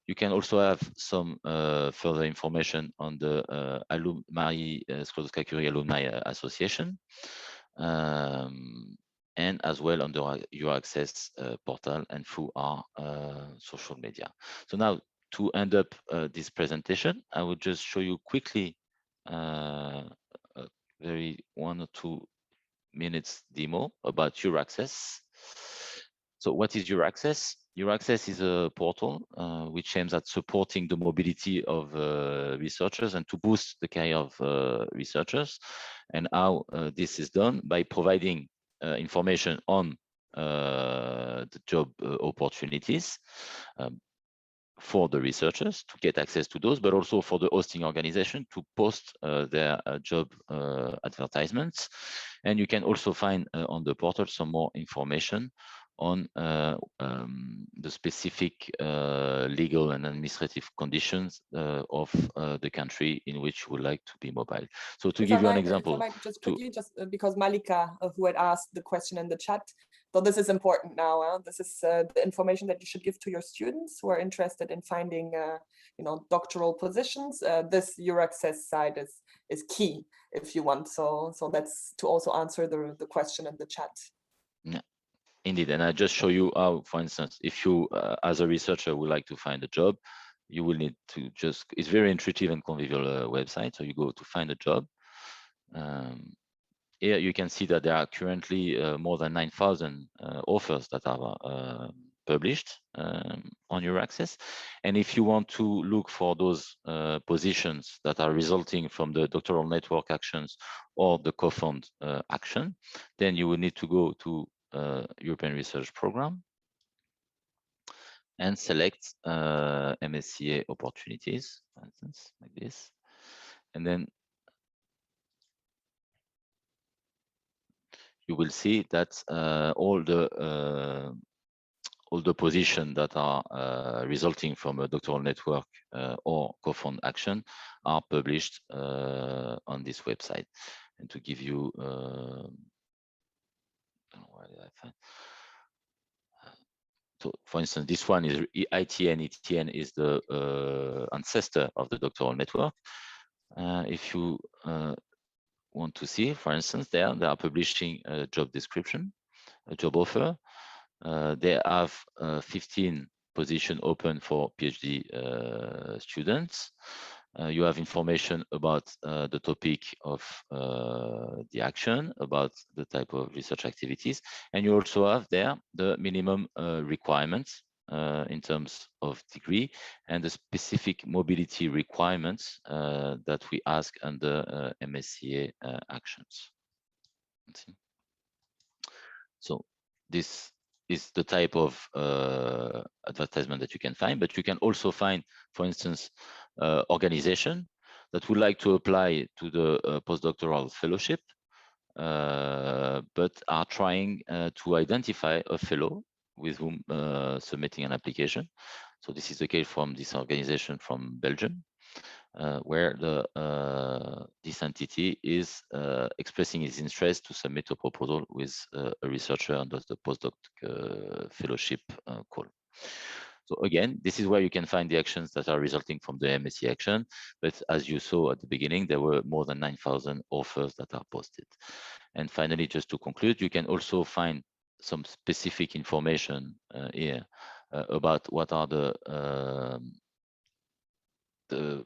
You can also have some further information on the Alumni Skłodowska-Curie Alumni Association, and as well on the your access portal and through our social media. So now, to end up this presentation, I will just show you quickly a very 1 or 2 minutes demo about your access. So what is your access? Your access is a portal which aims at supporting the mobility of researchers and to boost the career of researchers. And how this is done by providing information on the job opportunities for the researchers to get access to those, but also for the hosting organization to post their job advertisements. And you can also find on the portal some more information on the specific legal and administrative conditions of the country in which you would like to be mobile. So to give you an example, just quickly, because Malika, who had asked the question in the chat, so this is important now. This is the information that you should give to your students who are interested in finding, doctoral positions. This your access side is key if you want. So that's to also answer the question in the chat. Yeah. Indeed, and I just show you how, for instance, if you, as a researcher, would like to find a job, you will need to just, it's very intuitive and convivial website. So you go to find a job. Here you can see that there are currently more than 9,000 offers that are published on your access. And if you want to look for those positions that are resulting from the doctoral network actions or the co-fund action, then you will need to go to European Research Program and select MSCA opportunities, for instance, like this. And then you will see that all the positions that are resulting from a doctoral network or co-fund action are published on this website. And to give you, where did I find? So, for instance, this one is ITN. ITN is the ancestor of the doctoral network. If you want to see, for instance, they are publishing a job description, a job offer. They have 15 positions open for PhD students. You have information about the topic of the action, about the type of research activities, and you also have there the minimum requirements in terms of degree and the specific mobility requirements that we ask under MSCA actions. So this is the type of advertisement that you can find, but you can also find, for instance, organization that would like to apply to the postdoctoral fellowship, but are trying to identify a fellow with whom submitting an application. So this is the case from this organization from Belgium, where this entity is expressing its interest to submit a proposal with a researcher under the postdoc fellowship call. So again, this is where you can find the actions that are resulting from the MSc action. But as you saw at the beginning, there were more than 9,000 offers that are posted. And finally, just to conclude, you can also find some specific information here about what are the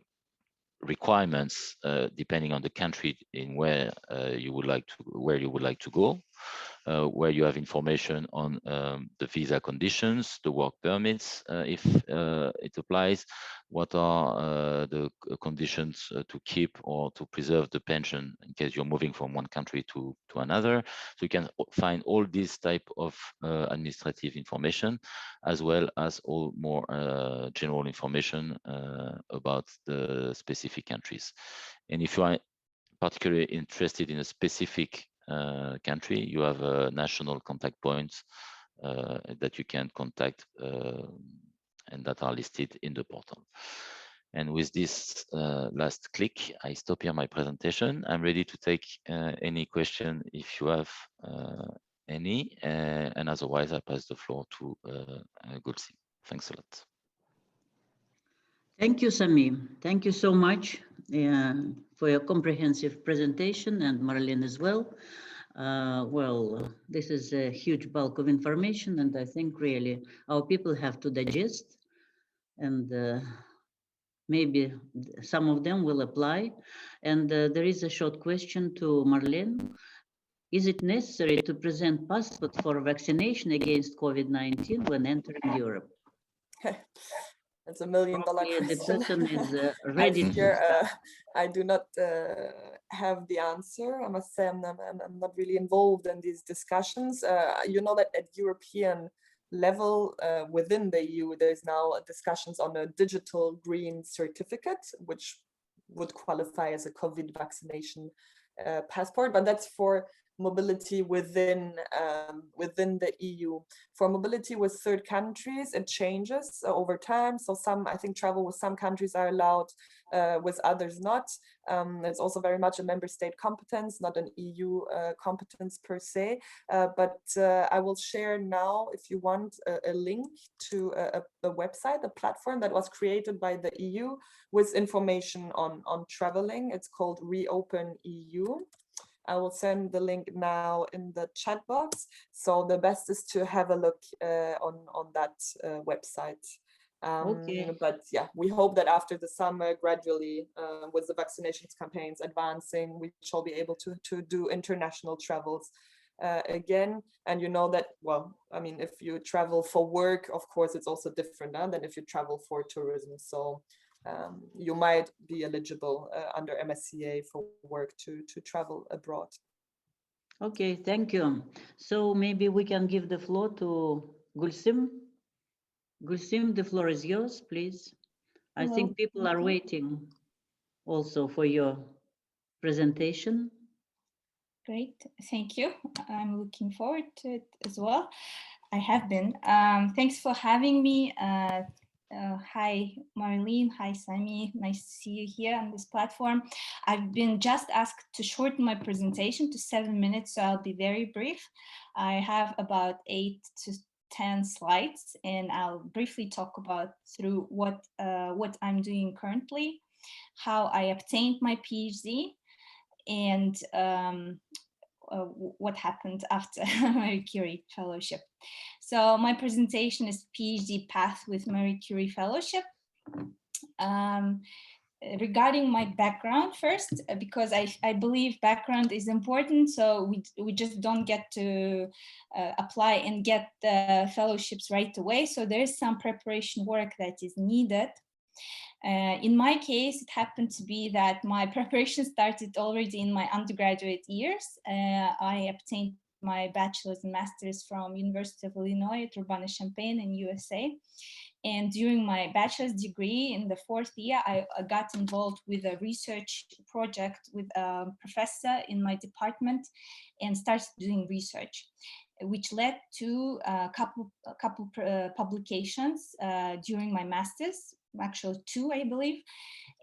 requirements depending on the country in where you would like to go. where you have information on the visa conditions, the work permits, if it applies, what are the conditions to keep or to preserve the pension in case you're moving from one country to another. So you can find all this type of administrative information, as well as all more general information about the specific countries. And if you are particularly interested in a specific country, you have national contact points that you can contact and that are listed in the portal. And with this last click, I stop here my presentation. I'm ready to take any question if you have any, and otherwise I pass the floor to Gulsim. Thanks a lot. Thank you, Sami. Thank you so much for your comprehensive presentation, and Marlene as well. Well, this is a huge bulk of information, and I think really our people have to digest, and maybe some of them will apply. And there is a short question to Marlene. Is it necessary to present passport for vaccination against COVID-19 when entering Europe? It's $1 million question. The person is ready to I do not have the answer. I must say I'm not really involved in these discussions. You know that at European level within the EU, there's now discussions on a digital green certificate, which would qualify as a COVID vaccination passport, but that's for mobility within the EU. For mobility with third countries, it changes over time. So I think travel with some countries are allowed, with others not. It's also very much a member state competence, not an EU competence per se. But I will share now, if you want, a link to a website, a platform that was created by the EU with information on traveling. It's called Reopen EU. I will send the link now in the chat box. So the best is to have a look on that website. Okay. But yeah, we hope that after the summer, gradually, with the vaccinations campaigns advancing, we shall be able to do international travels again. And you know that, well, I mean, if you travel for work, of course, it's also different than if you travel for tourism. So you might be eligible under MSCA for work to travel abroad. Okay, thank you. So maybe we can give the floor to Gulsim. Gulsim, the floor is yours, please. I think people are waiting also for your presentation. Great, thank you. I'm looking forward to it as well. I have been. Thanks for having me. Hi, Marlene. Hi, Sami. Nice to see you here on this platform. I've been just asked to shorten my presentation to 7 minutes, so I'll be very brief. I have about 8 to 10 slides, and I'll briefly talk about through what I'm doing currently, how I obtained my PhD, and what happened after Marie Curie Fellowship. So my presentation is PhD path with Marie Curie Fellowship. Regarding my background first, because I believe background is important, so we just don't get to apply and get the fellowships right away. So there's some preparation work that is needed. In my case, it happened to be that my preparation started already in my undergraduate years. I obtained my bachelor's and master's from University of Illinois at Urbana-Champaign in USA. And during my bachelor's degree in the 4th year, I got involved with a research project with a professor in my department and started doing research, which led to a couple publications during my master's, actually 2, I believe.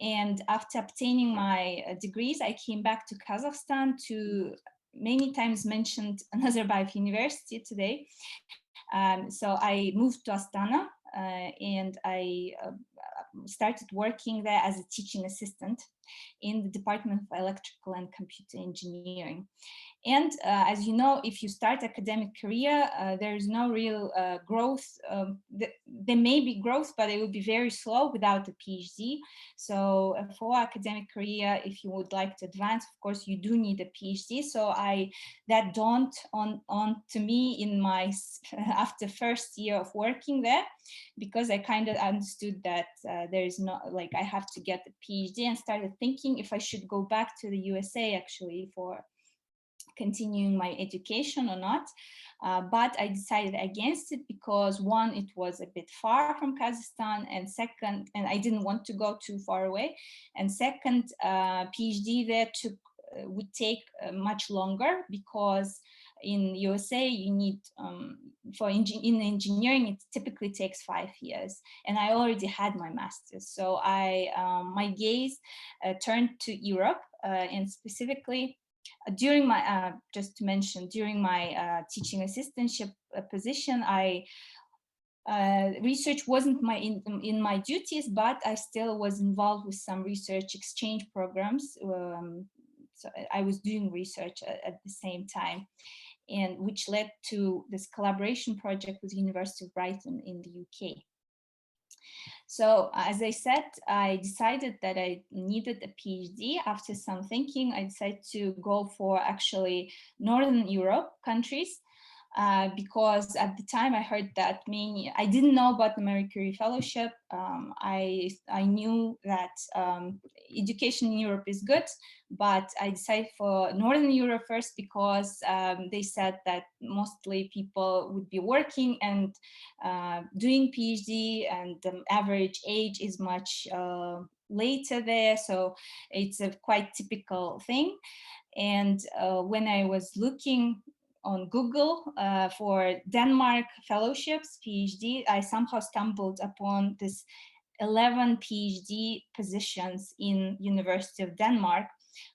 And after obtaining my degrees, I came back to Kazakhstan, to many times mentioned Nazarbayev University today. So I moved to Astana, and I started working there as a teaching assistant in the Department of Electrical and Computer Engineering. And as you know, if you start academic career, there is no real growth. There may be growth, but it will be very slow without a PhD. So for academic career, if you would like to advance, of course, you do need a PhD. So that dawned on to me in my after first year of working there, because I kind of understood that there is not, like, I have to get a PhD, and started thinking if I should go back to the USA actually for continuing my education or not. But I decided against it because one, it was a bit far from Kazakhstan, and second, and I didn't want to go too far away. And second, PhD there would take much longer, because in USA you need in engineering it typically takes 5 years, and I already had my master's. So my gaze turned to Europe, and specifically during my just to mention, during my teaching assistantship position, research wasn't in my duties, but I still was involved with some research exchange programs. So I was doing research at the same time, and which led to this collaboration project with the University of Brighton in the UK. So as I said, I decided that I needed a PhD. After some thinking, I decided to go for actually Northern Europe countries, because at the time I heard that I didn't know about the Marie Curie Fellowship. I knew that education in Europe is good, but I decided for Northern Europe first because they said that mostly people would be working and doing PhD, and the average age is much later there, so it's a quite typical thing. And when I was looking on Google for Denmark fellowships, PhD, I somehow stumbled upon this 11 PhD positions in University of Denmark,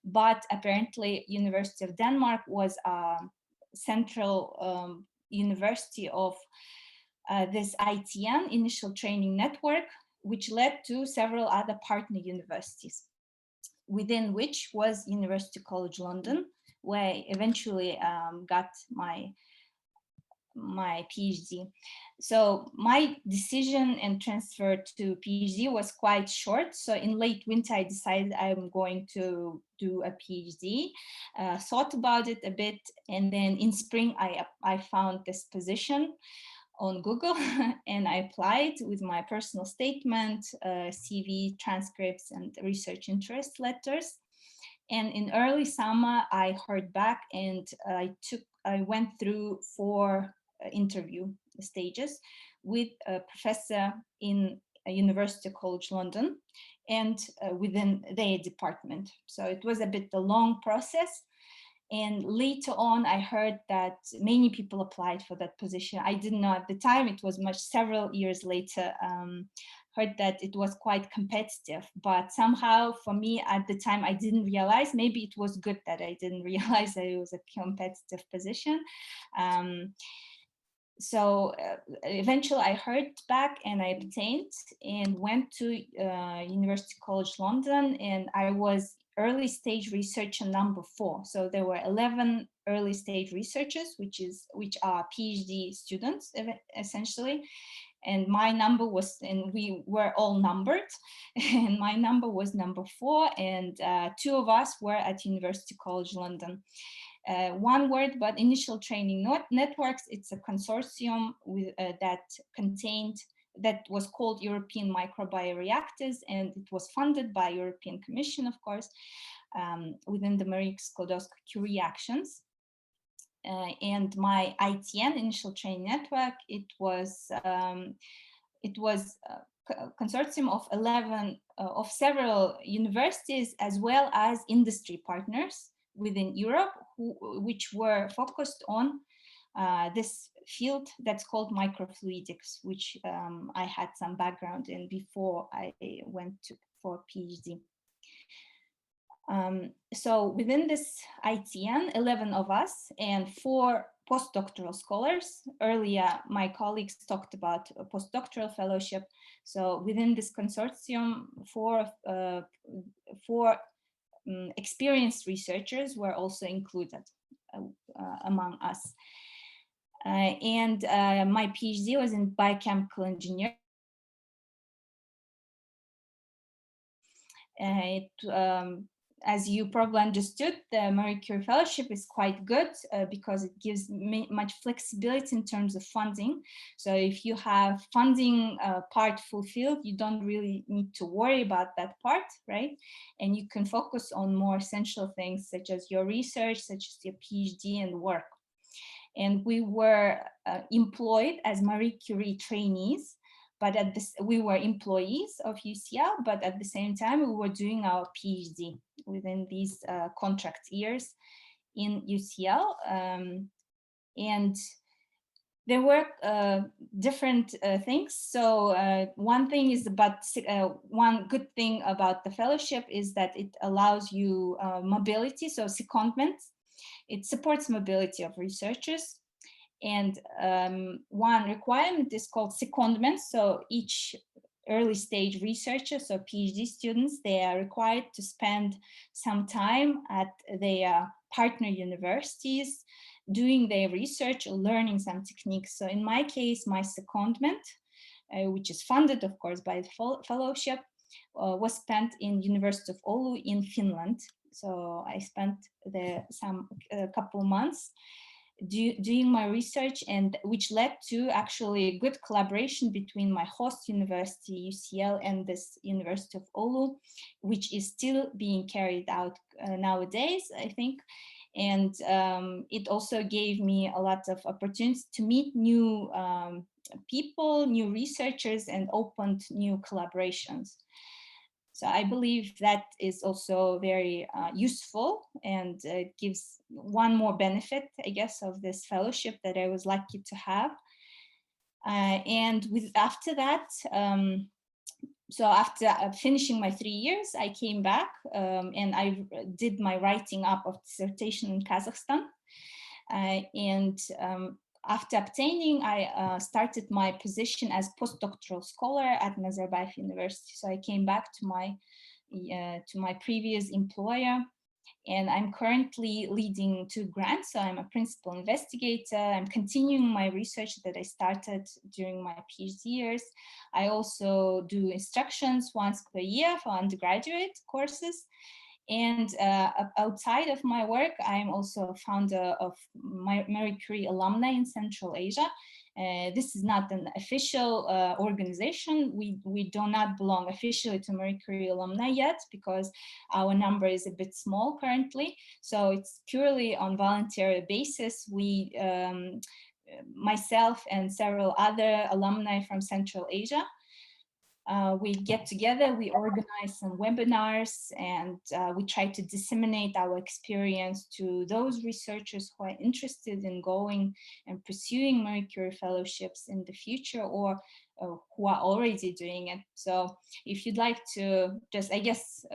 but apparently University of Denmark was a central university of this ITN, Initial Training Network, which led to several other partner universities, within which was University College London, where I eventually got my PhD. So my decision and transfer to PhD was quite short. So in late winter, I decided I'm going to do a PhD, thought about it a bit, and then in spring, I found this position on Google and I applied with my personal statement, CV, transcripts, and research interest letters. And in early summer, I heard back, and I went through 4 interview stages with a professor in University College London and within their department. So it was a bit a long process. And later on, I heard that many people applied for that position. I didn't know at the time, it was several years later, heard that it was quite competitive, but somehow for me at the time, I didn't realize, maybe it was good that I didn't realize that it was a competitive position. So eventually I heard back and I obtained and went to University College London, and I was early stage researcher number 4. So there were 11 early stage researchers, which are PhD students essentially. And my number was, and we were all numbered, and my number was number 4, and 2 of us were at University College London. One word about Initial Training Networks. It's a consortium with, that was called European Microbioreactors, and it was funded by European Commission, of course, within the Marie Skłodowska-Curie actions. And my ITN, Initial Training Network, it was a consortium of 11 of several universities as well as industry partners within Europe, which were focused on this field that's called microfluidics, which I had some background in before I went for PhD. So within this ITN, 11 of us and 4 postdoctoral scholars. Earlier, my colleagues talked about a postdoctoral fellowship. So within this consortium, four experienced researchers were also included among us. And my PhD was in biochemical engineering. As you probably understood, the Marie Curie Fellowship is quite good because it gives much flexibility in terms of funding. So if you have funding part fulfilled, you don't really need to worry about that part, right? And you can focus on more essential things such as your research, such as your PhD and work. And we were employed as Marie Curie trainees, but at this, we were employees of UCL, but at the same time, we were doing our PhD within these contract years in UCL. And there were different things. So one thing is about, one good thing about the fellowship is that it allows you mobility, so secondment. It supports mobility of researchers. And one requirement is called secondment. So each early stage researcher, so PhD students, they are required to spend some time at their partner universities doing their research, learning some techniques. So in my case, my secondment, which is funded, of course, by the fellowship, was spent in University of Oulu in Finland. So I spent there a couple months doing my research, and which led to actually a good collaboration between my host university, UCL, and this University of Oulu, which is still being carried out nowadays, I think. And it also gave me a lot of opportunities to meet new people, new researchers, and opened new collaborations. So I believe that is also very useful, and it gives one more benefit, I guess, of this fellowship that I was lucky to have. And after that, so after finishing my 3 years, I came back and I did my writing up of dissertation in Kazakhstan. After obtaining, I started my position as postdoctoral scholar at Nazarbayev University. So I came back to my previous employer, and I'm currently leading 2 grants. So I'm a principal investigator. I'm continuing my research that I started during my PhD years. I also do instructions once per year for undergraduate courses. And outside of my work, I'm also a founder of Marie Curie Alumni in Central Asia. This is not an official organization. We do not belong officially to Marie Curie Alumni yet because our number is a bit small currently. So it's purely on voluntary basis. We, myself and several other alumni from Central Asia, we get together, we organize some webinars, and we try to disseminate our experience to those researchers who are interested in going and pursuing Marie Curie fellowships in the future, or who are already doing it. So if you'd like to just, I guess,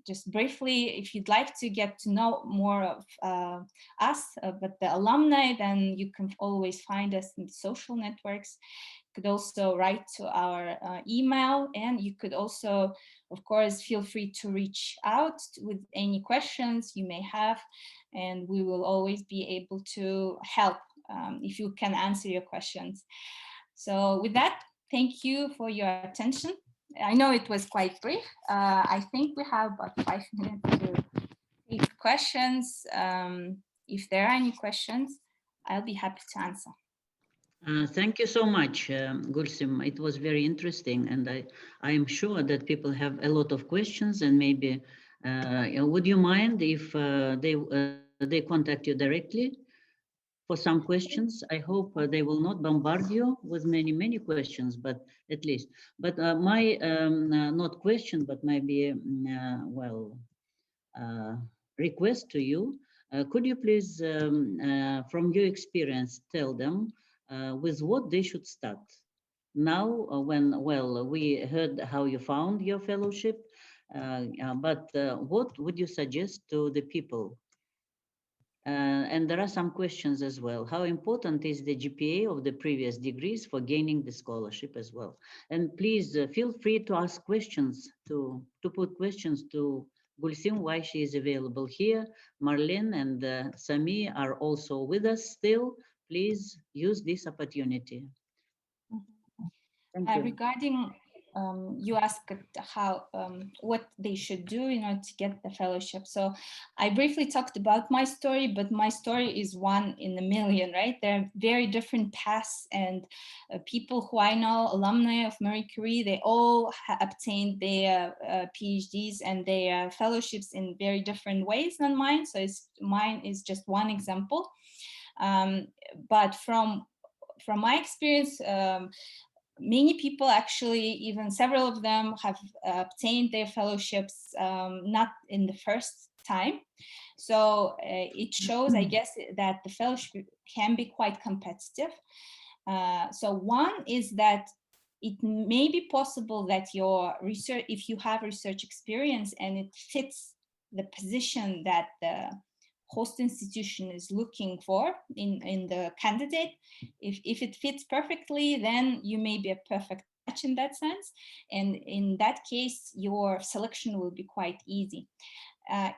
just briefly, if you'd like to get to know more of us, but the alumni, then you can always find us in the social networks. Could also write to our email, and you could also, of course, feel free to reach out with any questions you may have, and we will always be able to help if you can answer your questions. So with that, thank you for your attention. I know it was quite brief. I think we have about 5 minutes to take questions. If there are any questions, I'll be happy to answer. Thank you so much, Gulsim. It was very interesting, and I am sure that people have a lot of questions, and maybe would you mind if they contact you directly for some questions? I hope they will not bombard you with many questions, but at least. But my not question, but maybe request to you. Could you please, from your experience, tell them with what they should start now, when, well, we heard how you found your fellowship, but what would you suggest to the people And there are some questions as well. How important is the GPA of the previous degrees for gaining the scholarship as well? And please feel free to ask questions, to put questions to Gulsim while she is available here. Marlene and Sami are also with us still. Please use this opportunity. Thank you. Regarding you asked how what they should do in order to get the fellowship. So I briefly talked about my story, but my story is one in a million, right? There are very different paths, and people who I know, alumni of Marie Curie, they all obtained their PhDs and their fellowships in very different ways than mine. So mine is just one example. But from my experience, many people actually, even several of them, have obtained their fellowships not in the first time. So it shows, I guess, that the fellowship can be quite competitive. So one is that it may be possible that your research, if you have research experience and it fits the position that the host institution is looking for in the candidate, if it fits perfectly, then you may be a perfect match in that sense. And in that case, your selection will be quite easy.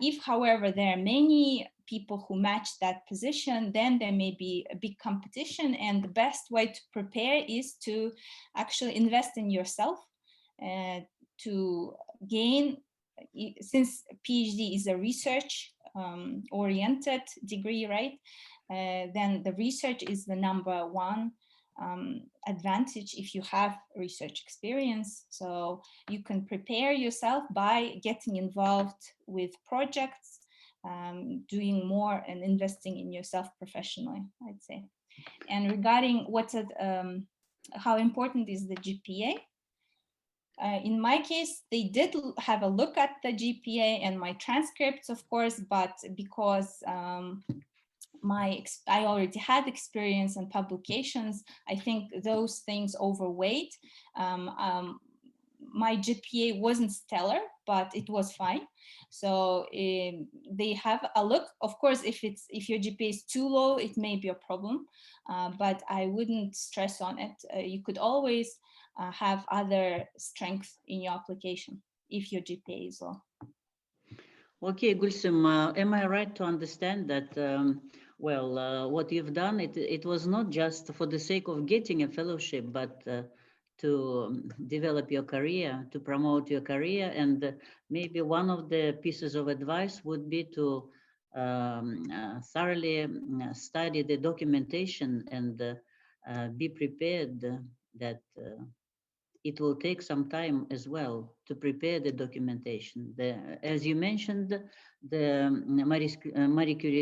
If, however, there are many people who match that position, then there may be a big competition. And the best way to prepare is to actually invest in yourself to gain, since PhD is a research oriented degree, right? Then the research is the number one advantage if you have research experience. So you can prepare yourself by getting involved with projects, doing more and investing in yourself professionally, I'd say. And regarding how important is the GPA? In my case, they did have a look at the GPA and my transcripts, of course, but because I already had experience and publications, I think those things overweight. My GPA wasn't stellar, but it was fine. So they have a look. Of course, if your GPA is too low, it may be a problem, but I wouldn't stress on it. You could always have other strengths in your application if your GPA is low. Okay, Gulsim, am I right to understand that, what you've done, it was not just for the sake of getting a fellowship, but to develop your career, to promote your career, and maybe one of the pieces of advice would be to thoroughly study the documentation and be prepared that it will take some time as well to prepare the documentation. As you mentioned, the Marie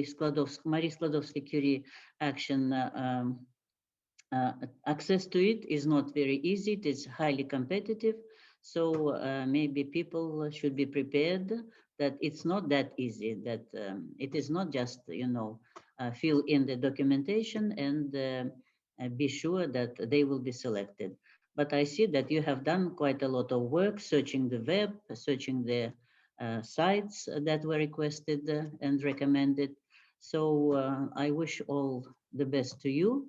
Skłodowska-Curie action, access to it is not very easy. It is highly competitive. So maybe people should be prepared that it's not that easy, that it is not just, fill in the documentation and be sure that they will be selected. But I see that you have done quite a lot of work searching the web, searching the sites that were requested and recommended. So I wish all the best to you.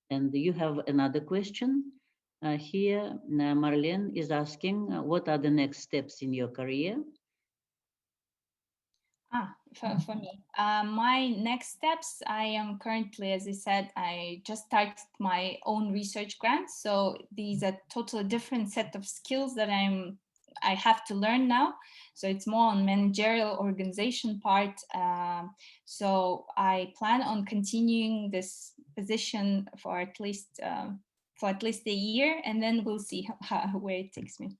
And you have another question here. Marlene is asking, what are the next steps in your career? For me, my next steps, I am currently, as I said, I just started my own research grants. So these are totally different set of skills that I have to learn now. So it's more on managerial organization part. So I plan on continuing this position for at least a year, and then we'll see where it takes me.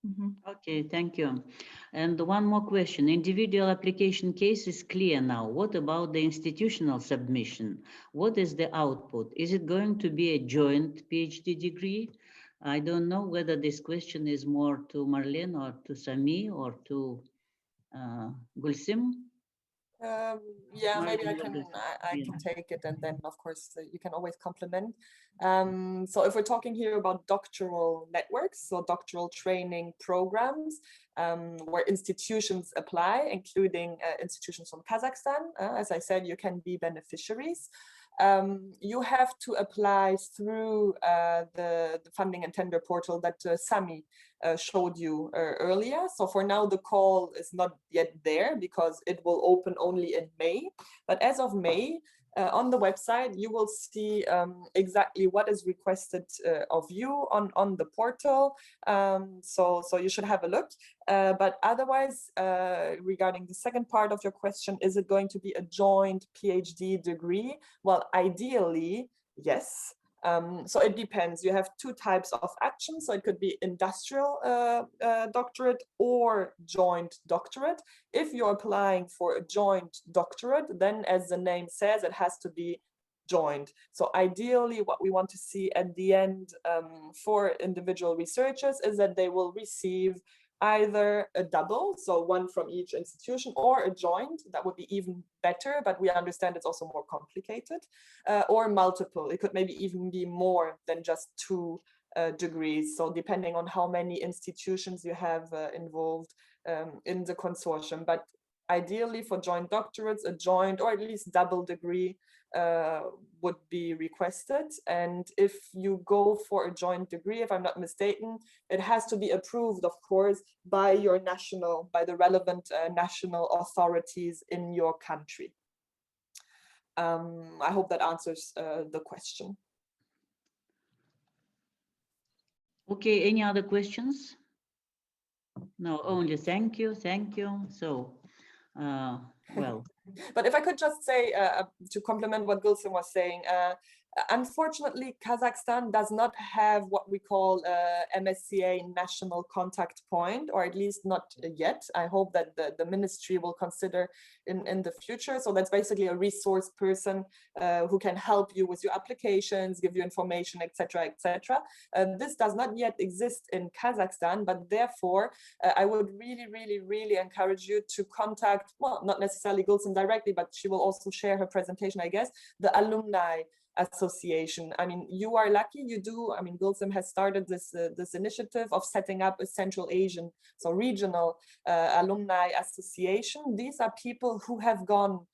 Mm-hmm. Okay, thank you. And one more question. Individual application case is clear now. What about the institutional submission? What is the output? Is it going to be a joint PhD degree? I don't know whether this question is more to Marlene or to Sami or to Gulsim. Yeah, maybe I can take it, and then of course you can always complement. So if we're talking here about doctoral networks, so doctoral training programs where institutions apply, including institutions from Kazakhstan, as I said, you can be beneficiaries. You have to apply through the funding and tender portal that Sami showed you earlier. So for now, the call is not yet there because it will open only in May. But as of May, on the website, you will see exactly what is requested of you on the portal. So you should have a look. But otherwise, regarding the second part of your question, is it going to be a joint PhD degree? Well, ideally, yes. So it depends. You have two types of action. So it could be industrial doctorate or joint doctorate. If you're applying for a joint doctorate, then as the name says, it has to be joined. So ideally, what we want to see at the end for individual researchers is that they will receive either a double, so one from each institution, or a joint. That would be even better, but we understand it's also more complicated, or multiple. It could maybe even be more than just 2 degrees. So depending on how many institutions you have involved in the consortium. But ideally for joint doctorates, a joint or at least double degree would be requested. And if you go for a joint degree, if I'm not mistaken, it has to be approved, of course, by your national, by the relevant national authorities in your country. I hope that answers the question. Okay, any other questions? No, only thank you. So, well. But if I could just say, to complement what Gülsüm was saying, unfortunately, Kazakhstan does not have what we call MSCA national contact point, or at least not yet. I hope that the ministry will consider in the future. So that's basically a resource person who can help you with your applications, give you information, etc., etc. This does not yet exist in Kazakhstan, but therefore I would really encourage you to contact, well, not necessarily Gülsüm directly, but she will also share her presentation, I guess, the Alumni Association. I mean, you are lucky, you do. I mean, Gülsüm has started this initiative of setting up a Central Asian, so regional alumni association. These are people who have gone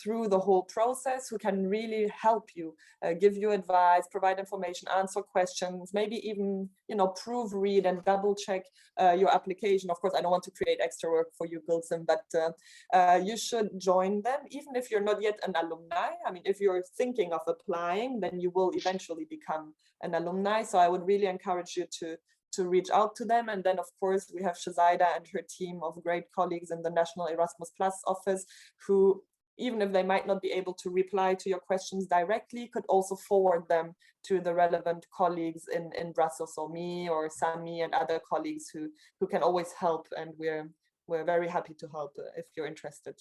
through the whole process, who can really help you, give you advice, provide information, answer questions, maybe even, you know, proofread and double check your application. Of course, I don't want to create extra work for you, Gülsüm, but you should join them, even if you're not yet an alumni. I mean, if you're thinking of applying, then you will eventually become an alumni. So I would really encourage you to reach out to them. And then, of course, we have Shazaida and her team of great colleagues in the National Erasmus Plus office who, even if they might not be able to reply to your questions directly, could also forward them to the relevant colleagues in Brussels, so me or Sami and other colleagues who can always help. And we're very happy to help if you're interested,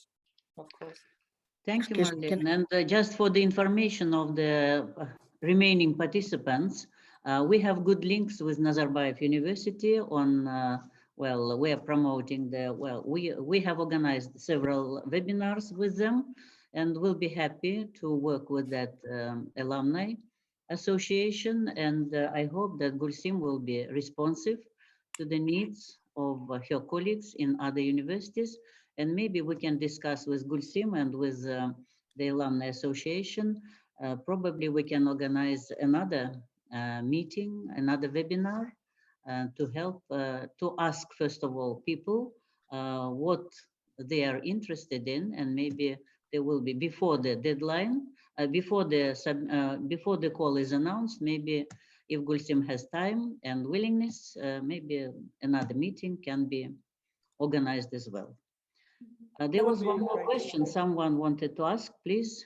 of course. Thank you, Marlene. And just for the information of the remaining participants, we have good links with Nazarbayev University on well, we are promoting the, well, we have organized several webinars with them, and we'll be happy to work with that alumni association. And I hope that Gülsüm will be responsive to the needs of her colleagues in other universities. And maybe we can discuss with Gülsüm and with the Alumni Association. Probably we can organize another meeting, another webinar, to help to ask, first of all, people what they are interested in, and maybe there will be, before the deadline, before the call is announced, maybe if Gülsüm has time and willingness, maybe another meeting can be organized as well. There was one more question someone wanted to ask, please.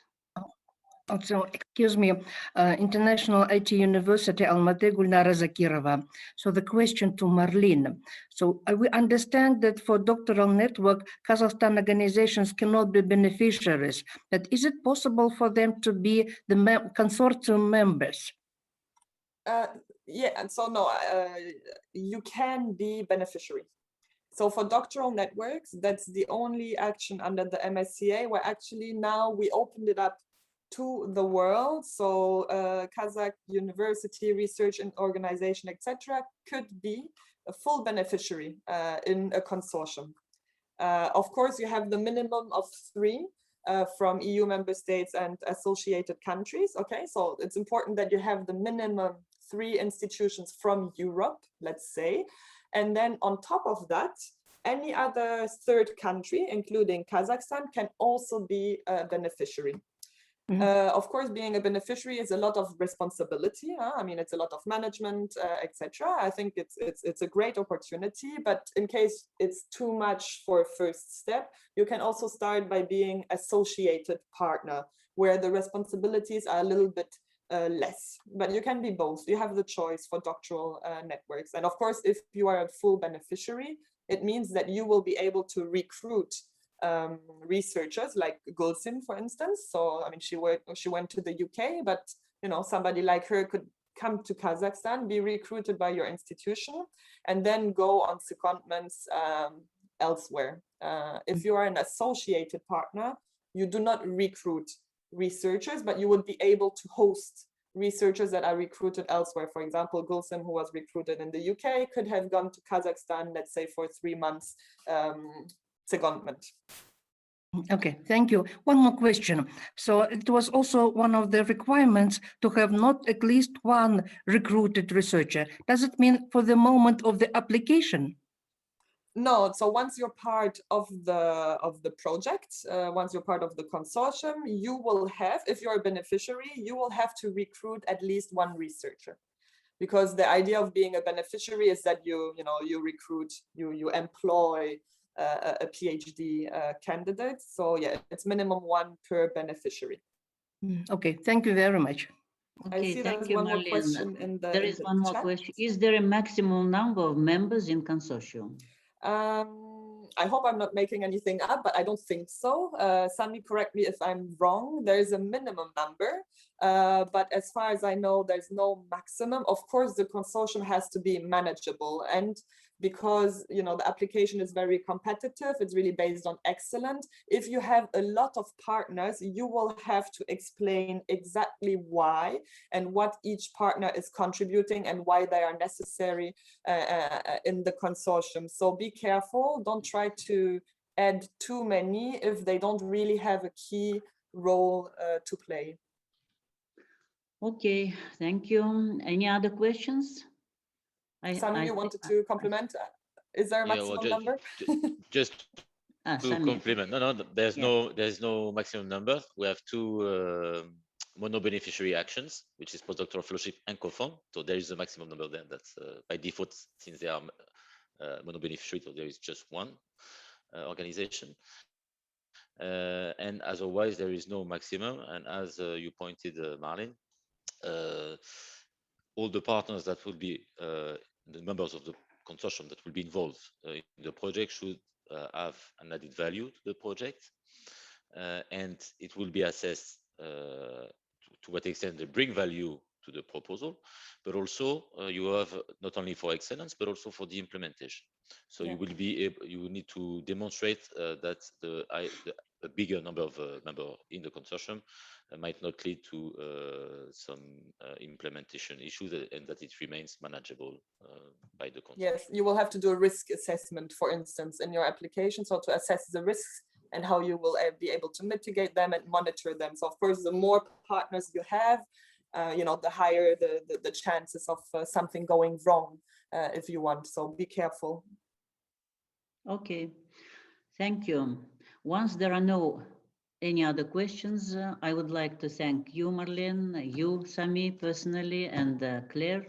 Also, excuse me, International IT University Almaty Gulnara Zakirova. So the question to Marlene. So we understand that for doctoral network, Kazakhstan organizations cannot be beneficiaries, but is it possible for them to be the consortium members? Yeah, and so no, you can be beneficiary. So for doctoral networks, that's the only action under the MSCA where actually now we opened it up to the world. So Kazakh university, research and organization, etc., could be a full beneficiary in a consortium. Of course, you have the minimum of 3 from EU member states and associated countries. Okay, so it's important that you have the minimum 3 institutions from Europe, let's say. And then on top of that, any other third country, including Kazakhstan, can also be a beneficiary. Of course, being a beneficiary is a lot of responsibility. I mean, it's a lot of management, etc. I think it's a great opportunity, but in case it's too much for a first step, you can also start by being associated partner, where the responsibilities are a little bit less, but you can be both. You have the choice for doctoral networks. And of course, if you are a full beneficiary, it means that you will be able to recruit researchers like Gulsim, for instance. So I mean, she went to the UK, but you know, somebody like her could come to Kazakhstan, be recruited by your institution, and then go on secondments elsewhere. If you are an associated partner, you do not recruit researchers, but you would be able to host researchers that are recruited elsewhere. For example, Gulsim, who was recruited in the UK, could have gone to Kazakhstan, let's say for 3 months secondment. Okay, thank you. One more question. So it was also one of the requirements to have not at least one recruited researcher. Does it mean for the moment of the application? No, so once you're part of the project, once you're part of the consortium, you will have, if you're a beneficiary, you will have to recruit at least 1 researcher. Because the idea of being a beneficiary is that you recruit, you employ a PhD candidate. So yeah, it's minimum 1 per beneficiary. Okay, thank you very much. Okay, I see thank there's you, one more Marlene. question in the There is one more chat. question. Is there a maximum number of members in consortium? I hope I'm not making anything up, but I don't think so. Sami, correct me if I'm wrong. There is a minimum number, but as far as I know, there's no maximum. Of course, the consortium has to be manageable, and because the application is very competitive, it's really based on excellence. If you have a lot of partners, you will have to explain exactly why and what each partner is contributing and why they are necessary in the consortium. So be careful, don't try to add too many if they don't really have a key role to play. Okay, thank you. Any other questions? Sami, you wanted to compliment? Is there a maximum number? Just to compliment. No, there's no maximum number. We have 2 mono-beneficiary actions, which is postdoctoral fellowship and co-fund. So there is a maximum number there. That's by default, since they are mono-beneficiary, so there is just 1 organization. And as always, there is no maximum. And as you pointed, Marlene, all the partners that will be the members of the consortium that will be involved in the project should have an added value to the project, and it will be assessed to what extent they bring value to the proposal, but also you have not only for excellence but also for the implementation. So you will be able, you will need to demonstrate that a bigger number of members in the consortium might not lead to some implementation issues, and that it remains manageable by the consortium. Yes, you will have to do a risk assessment, for instance, in your application, so to assess the risks and how you will be able to mitigate them and monitor them. So of course, the more partners you have, the higher the chances of something going wrong, if you want. So be careful. Okay, thank you. Once there are no any other questions, I would like to thank you, Marlene, you, Sami, personally, and Claire,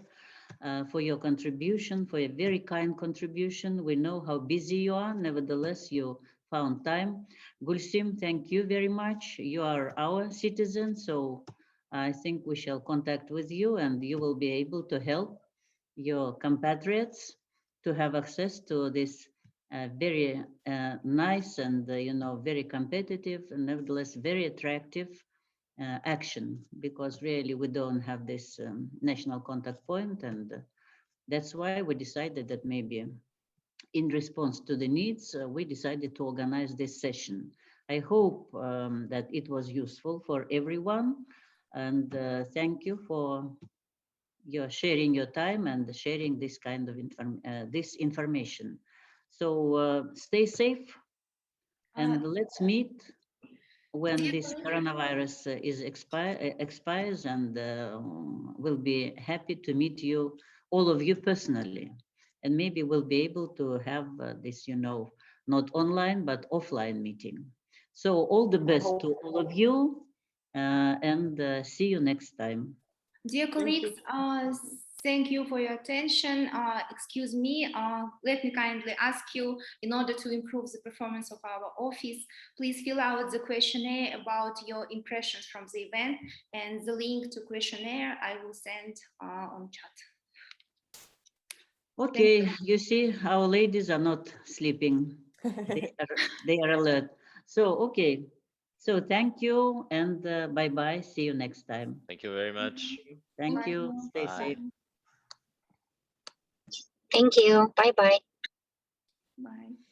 for your contribution, for a very kind contribution. We know how busy you are. Nevertheless, you found time. Gulsim, thank you very much. You are our citizen, so I think we shall contact with you, and you will be able to help your compatriots to have access to this very nice and very competitive and nevertheless very attractive action, because really we don't have this national contact point, and that's why we decided that maybe in response to the needs, we decided to organize this session. I hope that it was useful for everyone, and thank you for your sharing your time and sharing this kind of information. So stay safe, and let's meet when this coronavirus expires, and we'll be happy to meet you, all of you personally. And maybe we'll be able to have this, not online, but offline meeting. So all the best to all of you, and see you next time. Dear colleagues, thank you for your attention. Excuse me, let me kindly ask you, in order to improve the performance of our office, please fill out the questionnaire about your impressions from the event, and the link to questionnaire I will send on chat. Okay, you see, our ladies are not sleeping. They are alert. So, okay. So thank you, and bye-bye. See you next time. Thank you very much. Thank you. Stay Bye. safe. Thank you. Bye-bye. Bye.